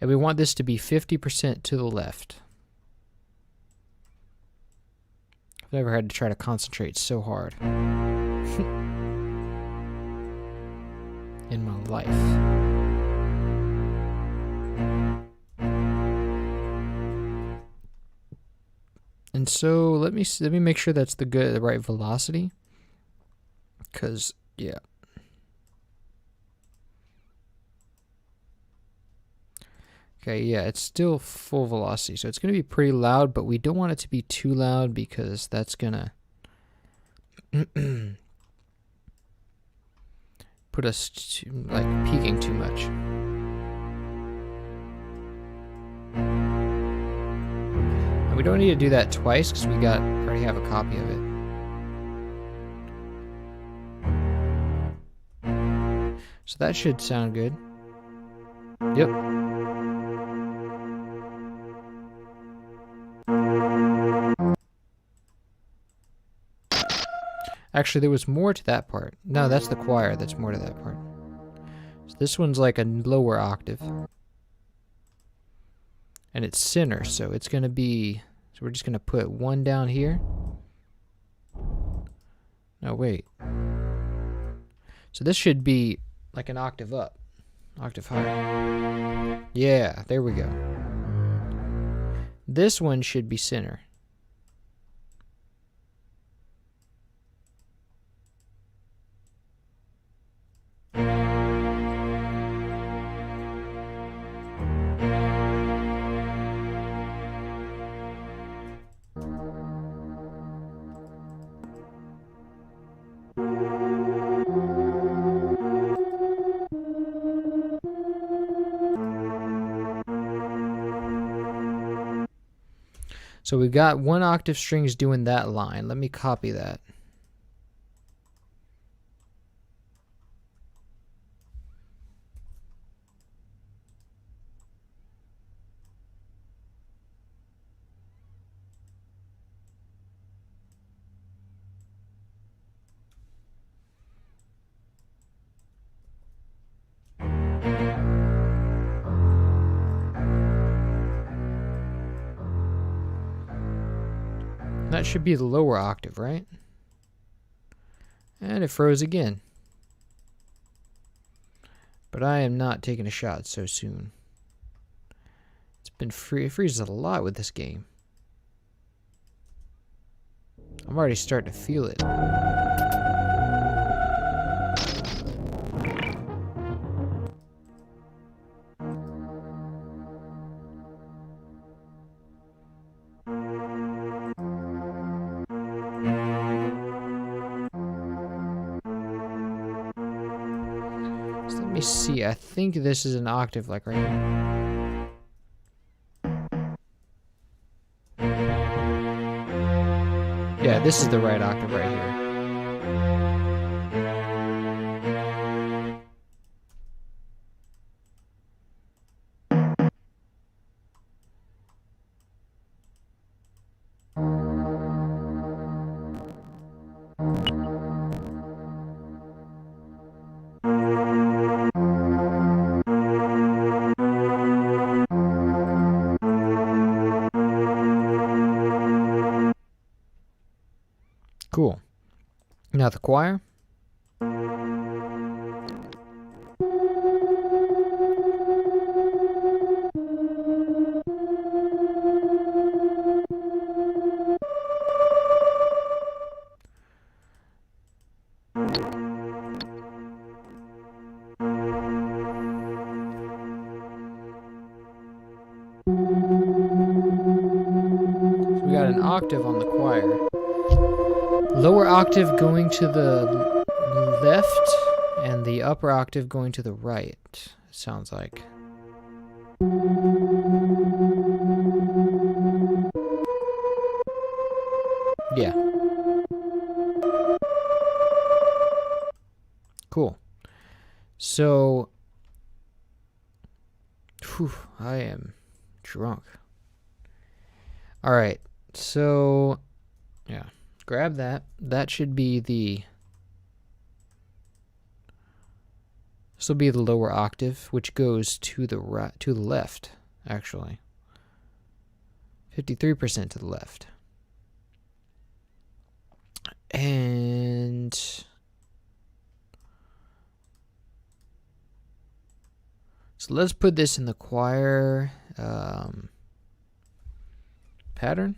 S1: And we want this to be 50% to the left. I've never had to try to concentrate so hard in my life. And so let me make sure that's the right velocity, cause yeah. Okay, yeah, it's still full velocity, so it's gonna be pretty loud, but we don't want it to be too loud because that's gonna put us to, like, peaking too much. And we don't need to do that twice because we already have a copy of it. So that should sound good. Yep. Actually, there was more to that part. No, that's the choir. That's more to that part. So this one's like a lower octave. And it's sinner, so it's going to be... So we're just going to put one down here. No, wait. So this should be like an octave up. Octave higher. Yeah, there we go. This one should be sinner. So we've got one octave strings doing that line. Let me copy that. That should be the lower octave, right? And it froze again. But I am not taking a shot so soon. It's been free. It freezes a lot with this game. I'm already starting to feel it. So let me see. I think this is an octave, like right here. Yeah, this is the right octave right here. Cool. Now the choir. So we got an octave on the choir. Lower octave going to the left, and the upper octave going to the right, it sounds like. Yeah. Cool. So, whew, I am drunk. Alright, so, yeah. Grab that. That should be the... This will be the lower octave, which goes to the right, to the left, actually. 53% to the left. And... So let's put this in the choir pattern.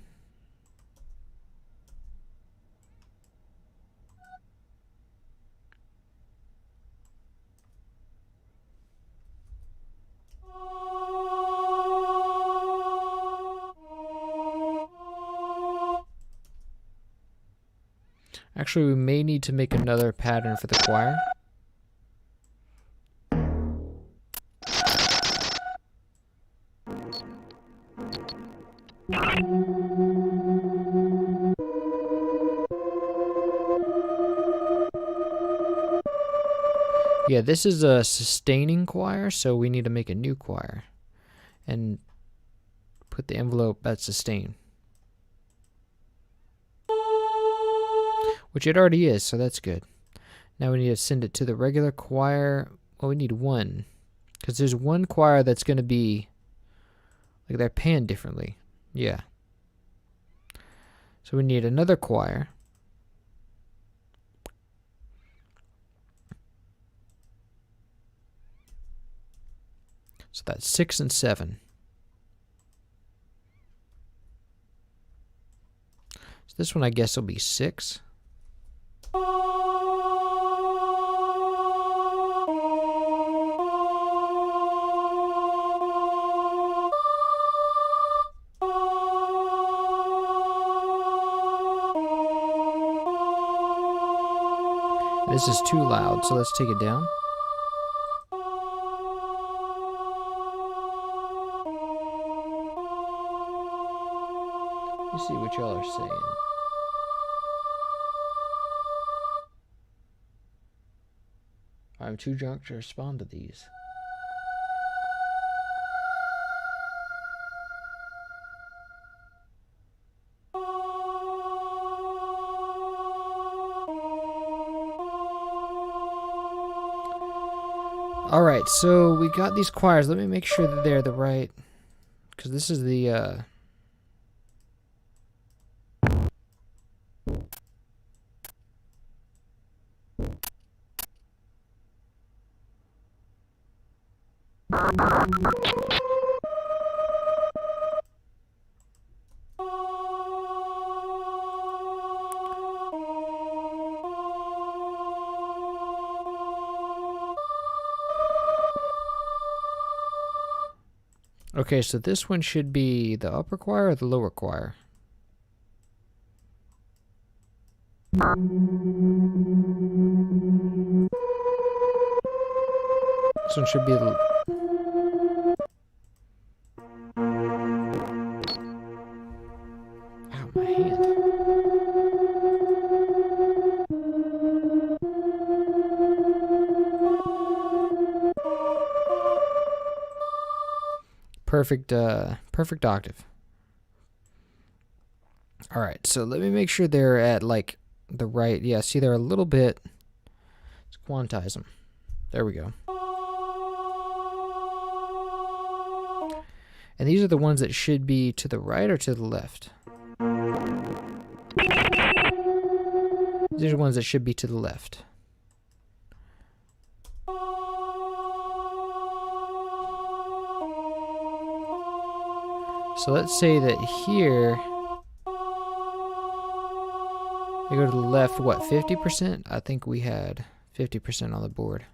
S1: Actually, we may need to make another pattern for the choir. Yeah, this is a sustaining choir, so we need to make a new choir and put the envelope at sustain, which it already is, so that's good. Now we need to send it to the regular choir. Well, we need one, because there's one choir that's going to be, like, they're panned differently. Yeah. So we need another choir. So that's 6 and 7. So this one, I guess, will be 6. This is too loud, so let's take it down. Let me see what y'all are saying. I'm too drunk to respond to these. Alright, so we got these choirs. Let me make sure that they're the right, because this is the, okay, so this one should be the upper choir or the lower choir? This one should be the... Ow, my hand. Perfect octave. Alright, so let me make sure they're at, like, the right... Yeah, see, they're a little bit... Let's quantize them. There we go. And these are the ones that should be to the right or to the left? These are the ones that should be to the left. So let's say that here, they go to the left, what, 50%? I think we had 50% on the board.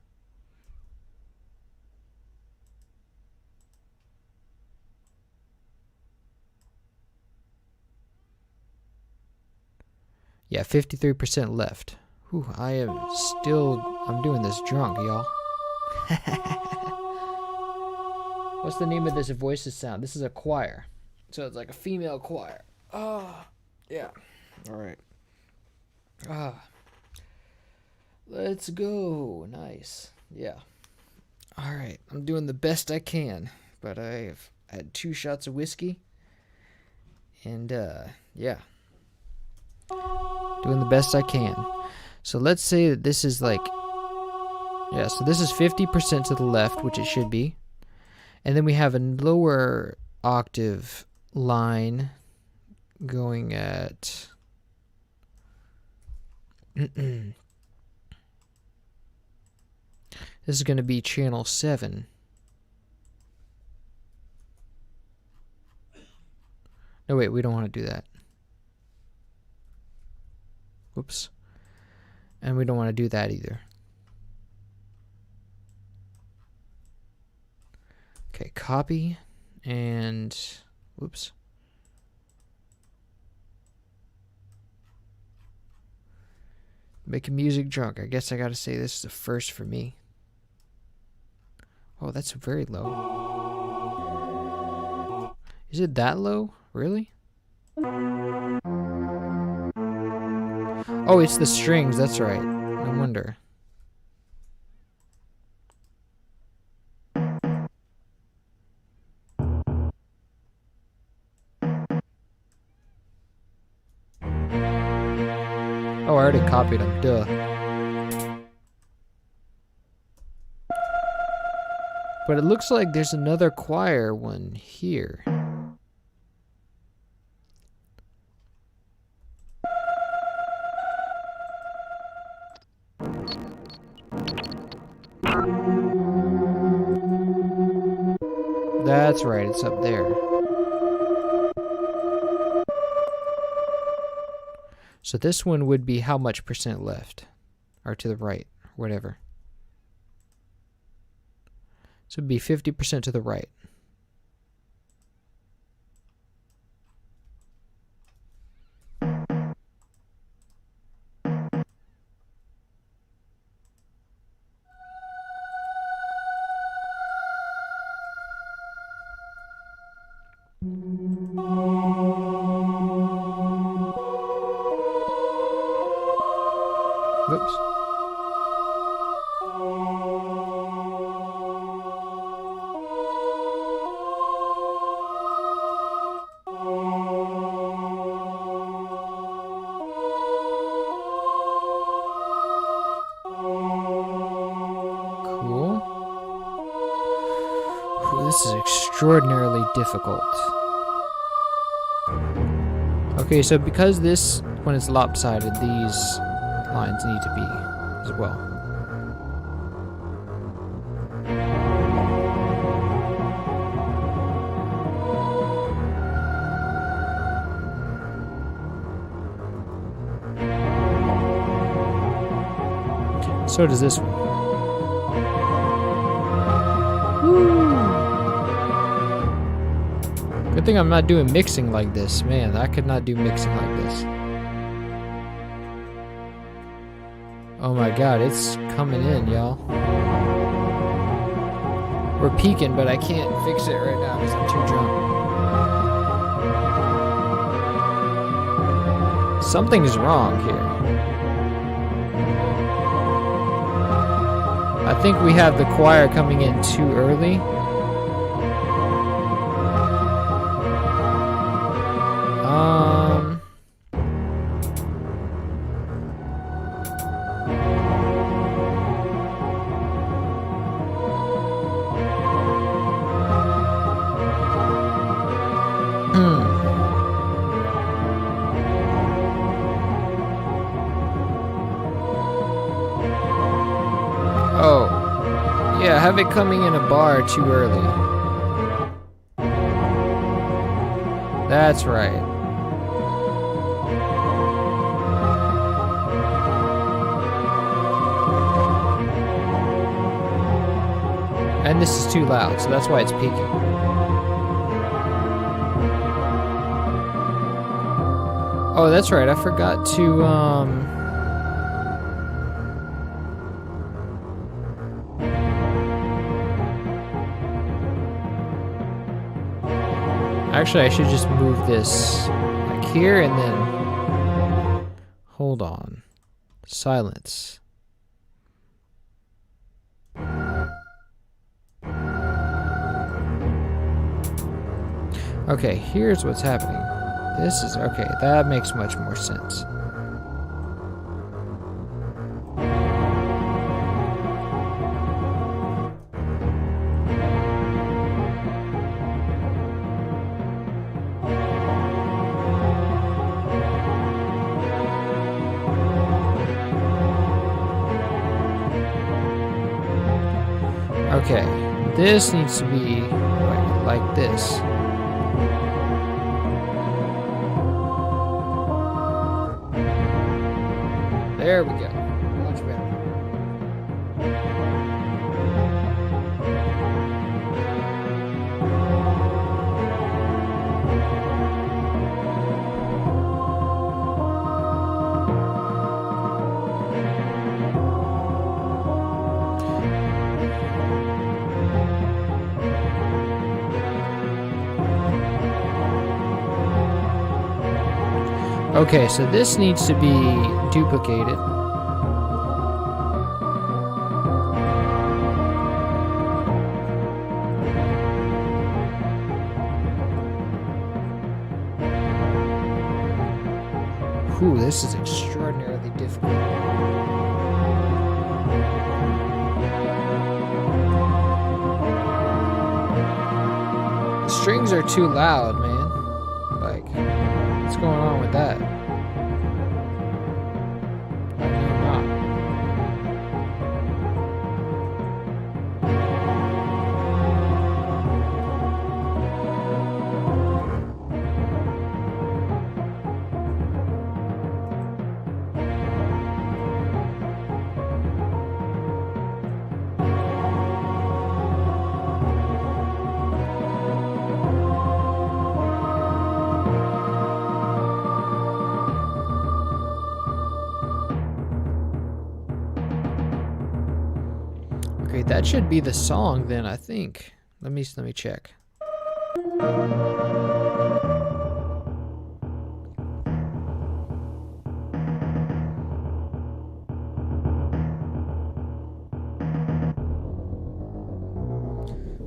S1: Yeah, 53% left. Whew, I'm doing this drunk, y'all. What's the name of this voices sound? This is a choir. So it's like a female choir. Oh, yeah. All right. Let's go. Nice. Yeah. All right. I'm doing the best I can, but I've had 2 shots of whiskey. And, yeah. Doing the best I can. So let's say that this is like... Yeah, so this is 50% to the left, which it should be. And then we have a lower octave line going at... This is going to be channel 7. No, wait, we don't want to do that. Whoops. And we don't want to do that either. Okay, copy and... Whoops. Making music drunk. I guess I gotta say this is a first for me. Oh, that's very low. Is it that low? Really? Oh, it's the strings. That's right. No wonder. Oh, I already copied them. Duh. But it looks like there's another choir one here. That's right, it's up there. So this one would be how much percent left? Or to the right, whatever. So it'd be 50% to the right. Whoops. Cool. Ooh, this is extraordinarily difficult. Okay, so because this one is lopsided, these lines need to be as well. So does this one. Woo! Good thing I'm not doing mixing like this. Man, I could not do mixing like this. Oh my god, it's coming in, y'all. We're peaking, but I can't fix it right now because I'm too drunk. Something's wrong here. I think we have the choir coming in too early. Oh, yeah, have it coming in a bar too early. That's right. And this is too loud, so that's why it's peaking. Oh, that's right, I forgot to, actually, I should just move this like here and then... Hold on. Silence. Okay, here's what's happening. This is... Okay, that makes much more sense. Okay, this needs to be like this. There we go. Much better. Okay, so this needs to be duplicated. Ooh, this is extraordinarily difficult. The strings are too loud, man. Like, what's going on with that? I know not. Okay, that should be the song then, I think. Let me check.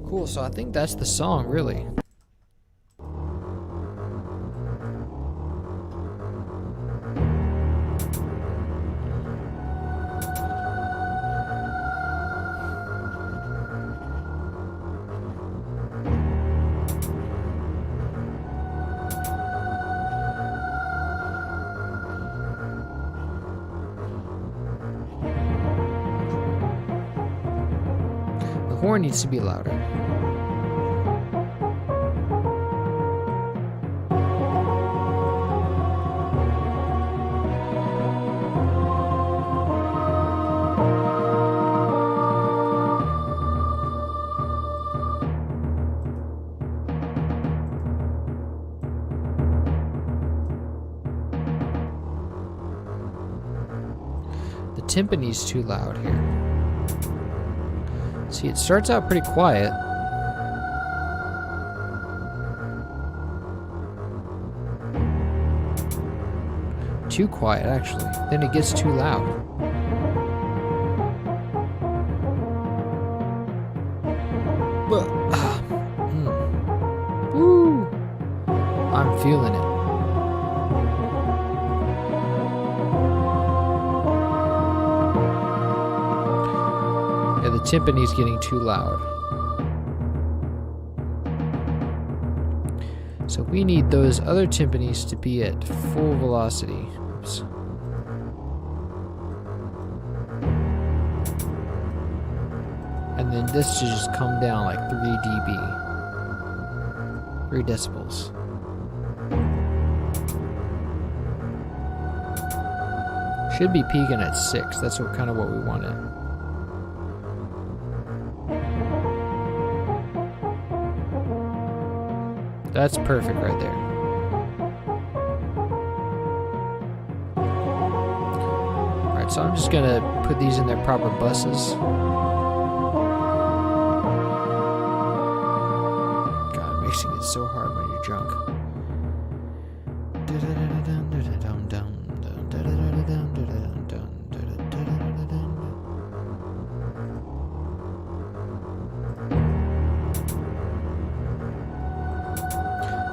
S1: Cool, so I think that's the song, really. The horn needs to be louder. The timpani's too loud here. See, it starts out pretty quiet. Too quiet, actually. Then it gets too loud. Woo! I'm feeling it. Yeah, the timpani's getting too loud. So we need those other timpanis to be at full velocity. Oops. And then this should just come down like 3 dB. 3 decibels. Should be peaking at 6. That's kind of what we wanted. That's perfect right there. Alright, so I'm just gonna put these in their proper buses. God, mixing is so hard when you're drunk.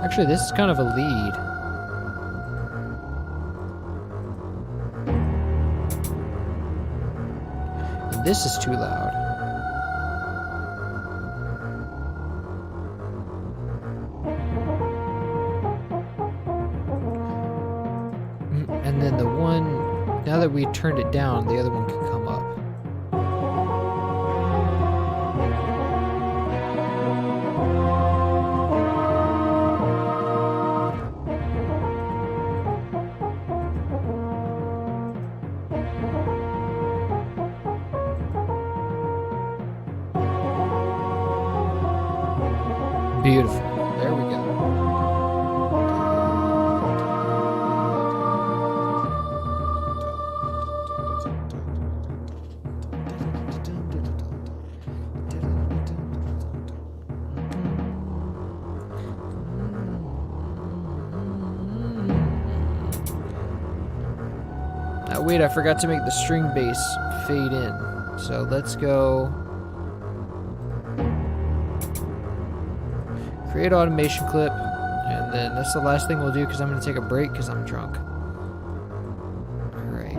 S1: Actually, this is kind of a lead. And this is too loud. And then the one, now that we turned it down, the other one can come up. Beautiful. There we go. Wait, I forgot to make the string bass fade in. So let's go. Create automation clip. And then that's the last thing we'll do because I'm going to take a break because I'm drunk. Alright.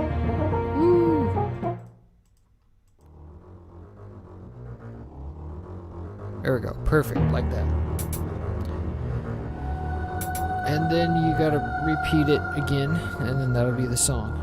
S1: Woo! There we go. Perfect. Like that. And then you gotta repeat it again, and then that'll be the song.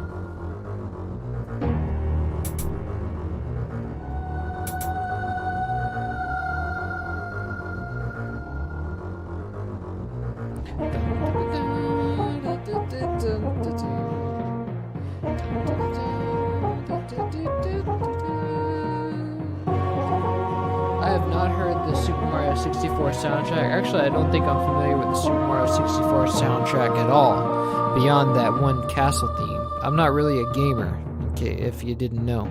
S1: I have not heard the Super Mario 64 soundtrack. Actually, I don't think I'm familiar with the Super Mario 64 soundtrack at all, beyond that one castle theme. I'm not really a gamer, okay, if you didn't know.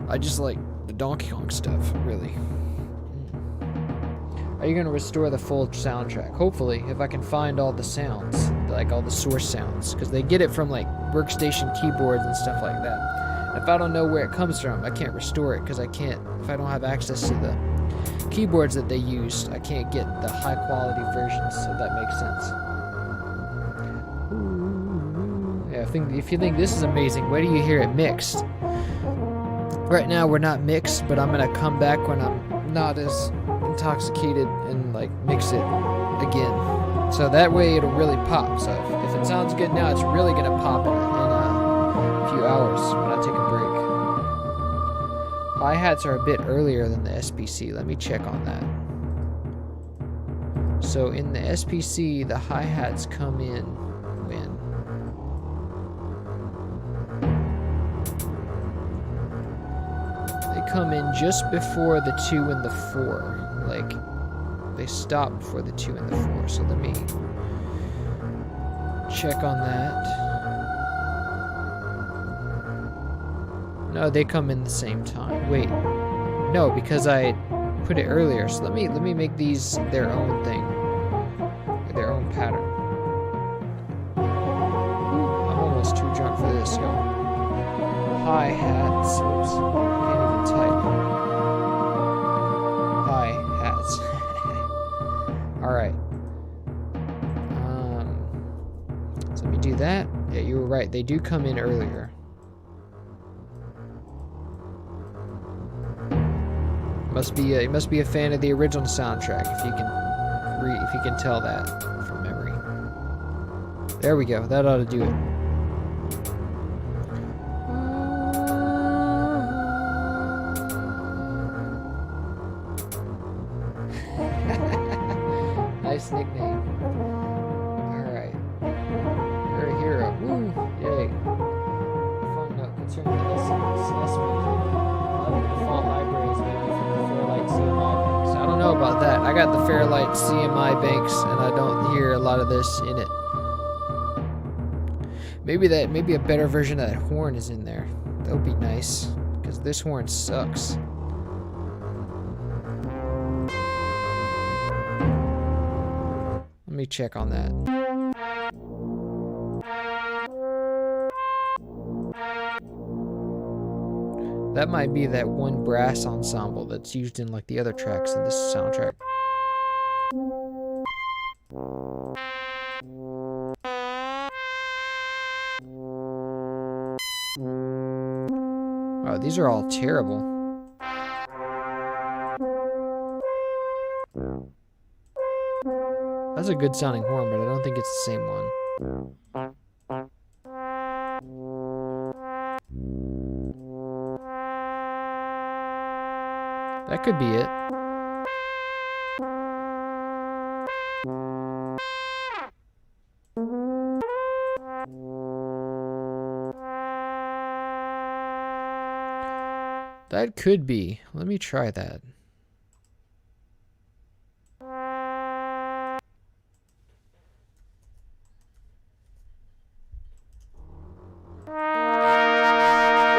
S1: I just like the Donkey Kong stuff, really. Are you going to restore the full soundtrack? Hopefully, if I can find all the sounds, like all the source sounds, because they get it from like workstation keyboards and stuff like that. If I don't know where it comes from, I can't restore it because I can't, if I don't have access to the keyboards that they used, I can't get the high quality versions, so that makes sense. Yeah, if you think this is amazing, wait till you hear it mixed. Right now we're not mixed, but I'm going to come back when I'm not as intoxicated and like mix it again. So that way it'll really pop. So if it sounds good now, it's really going to pop in a few hours when I take a break. Hi-hats are a bit earlier than the SPC. Let me check on that. So in the SPC, the hi-hats come in when? They come in just before the 2 and the 4. Like, they stop before the 2 and the 4. So let me check on that. No, they come in the same time. Wait. No, because I put it earlier. So let me make these their own thing. Their own pattern. I'm almost too drunk for this, y'all. Hi-hats. Oops. Can't even type. Hi-hats. Alright. So let me do that. Yeah, you were right. They do come in earlier. You must be a fan of the original soundtrack if you can tell that from memory. There we go. That ought to do it. Nice nickname. Alright. You're a hero. Woo! Yay. Fun note concerning the SNES music. A lot of the default libraries may be from the Fairlight CMI banks. I don't know about that. I got the Fairlight CMI banks and I don't hear a lot of this in it. Maybe a better version of that horn is in there. That would be nice. Because this horn sucks. Let me check on that. That might be that one brass ensemble that's used in like the other tracks in this soundtrack. Oh, these are all terrible. That's a good sounding horn, but I don't think it's the same one. That could be it. That could be. Let me try that.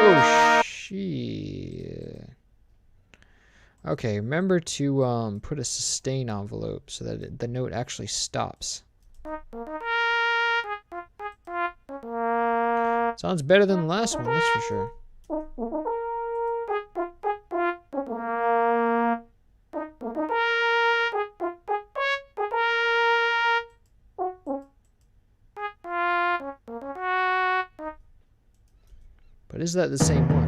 S1: Oh, shit. Okay, remember to put a sustain envelope so that the note actually stops. So Sounds better than the last one, that's for sure. But is that the same one?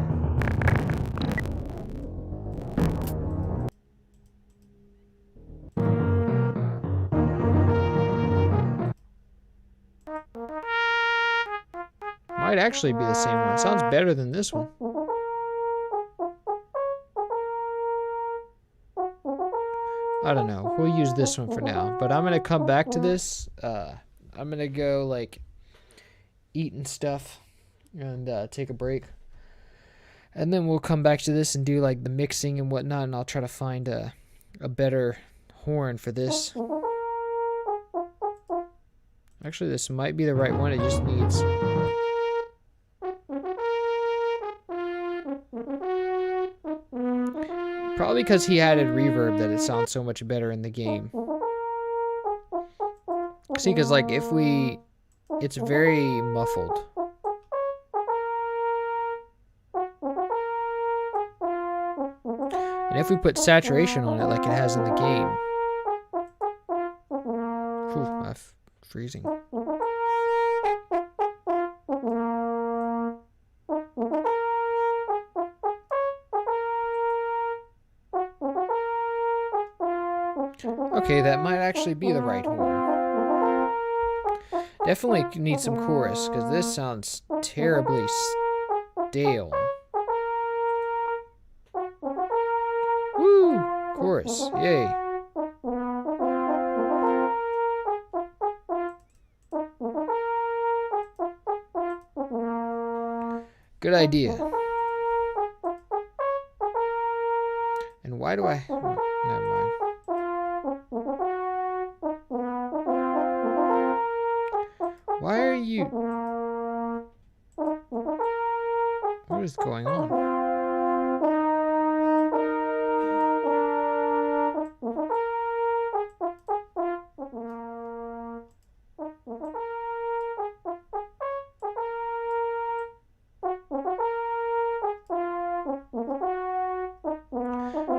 S1: Might actually be the same one. Sounds better than this one. I don't know. We'll use this one for now. But I'm going to come back to this. I'm going to go, like, eat and stuff and take a break. And then we'll come back to this and do, like, the mixing and whatnot. And I'll try to find a better horn for this. Actually, this might be the right one. It just needs... Probably because he added reverb that it sounds so much better in the game. See, because like if we... It's very muffled. And if we put saturation on it like it has in the game... Whew, I'm freezing. Okay, that might actually be the right horn. Definitely need some chorus, because this sounds terribly stale. Woo! Chorus, yay. Good idea. And why do I... Oh, never mind. Why are you... What is going on?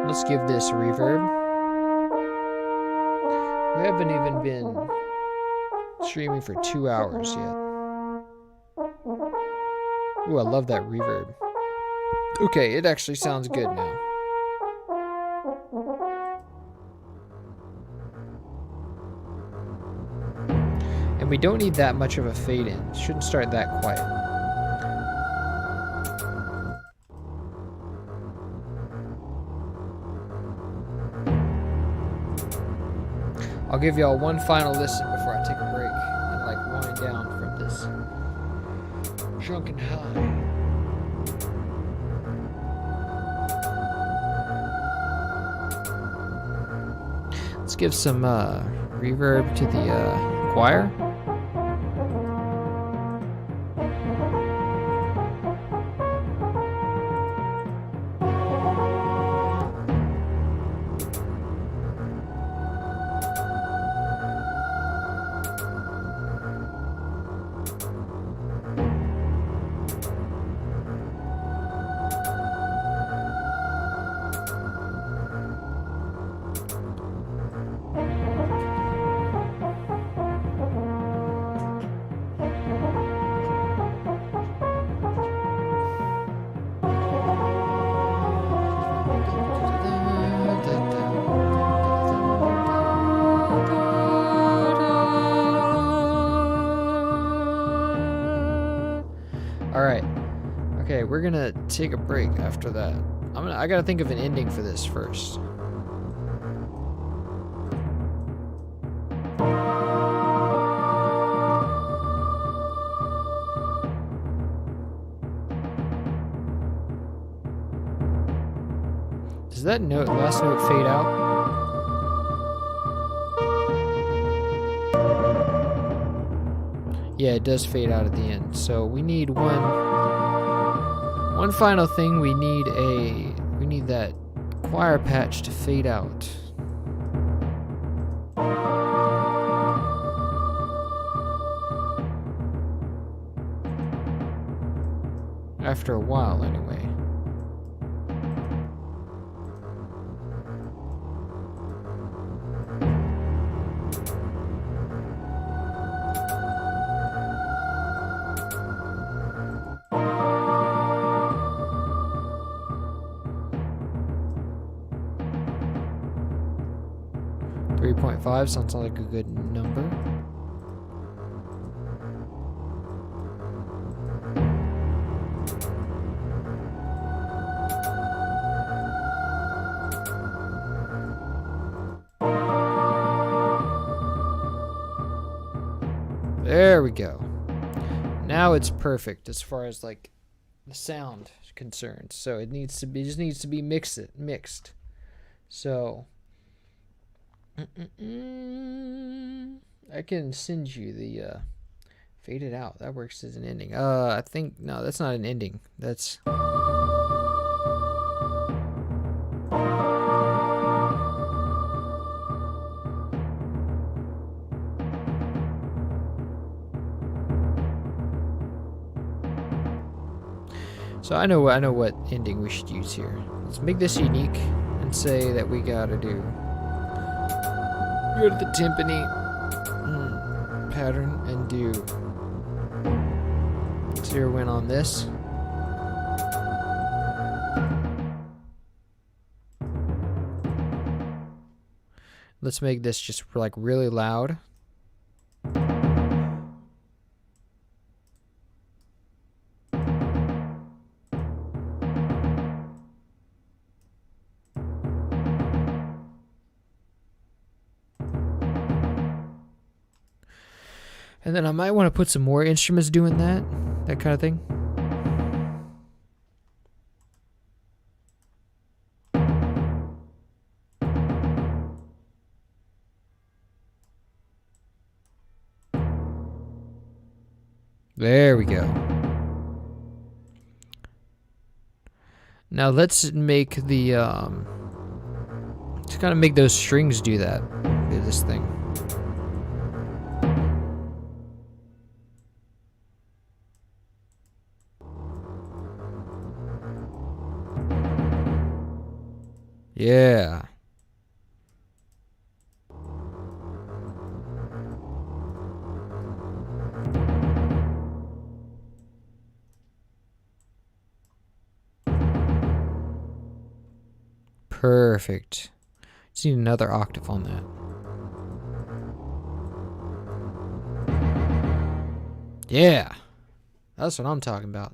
S1: Let's give this reverb. We haven't even been streaming for 2 hours yet. Ooh, I love that reverb. Okay, it actually sounds good now. And we don't need that much of a fade in. Shouldn't start that quiet. I'll give y'all one final listen before I take a break and like wind down from this drunken high. Let's give some reverb to the choir. Alright. Okay, we're gonna take a break after that. I gotta think of an ending for this first. Does that note, last note, fade out? Yeah, it does fade out at the end. So we need one final thing. We need that choir patch to fade out. After a while, anyway. .5 sounds like a good number. There we go. Now it's perfect as far as like the sound is concerned. So it needs to be mixed. So I can send you the fade it out. That works as an ending. I think no, that's not an ending. That's so I know what ending we should use here. Let's make this unique and say that we gotta do go to the timpani pattern and do 0 in on this. Let's make this just like really loud. And then I might want to put some more instruments doing that kind of thing. There we go. Now let's make the just kind of make those strings do that. Do this thing. Yeah. Perfect. Just need another octave on that. Yeah. That's what I'm talking about.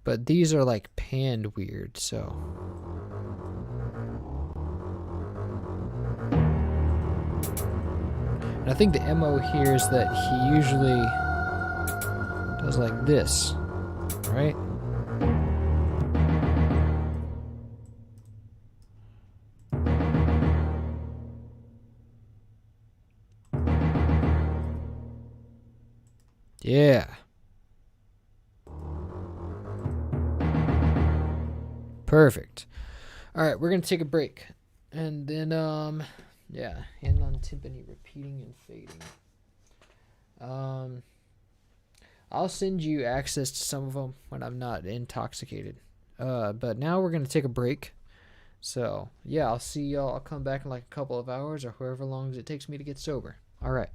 S1: But these are like panned weird, so. And I think the MO here is that he usually does like this, right? Yeah. Perfect. All right, we're going to take a break. And then, yeah, hand on timpani, repeating and fading. I'll send you access to some of them when I'm not intoxicated. But now we're going to take a break. So, yeah, I'll see y'all. I'll come back in like a couple of hours or however long it takes me to get sober. All right.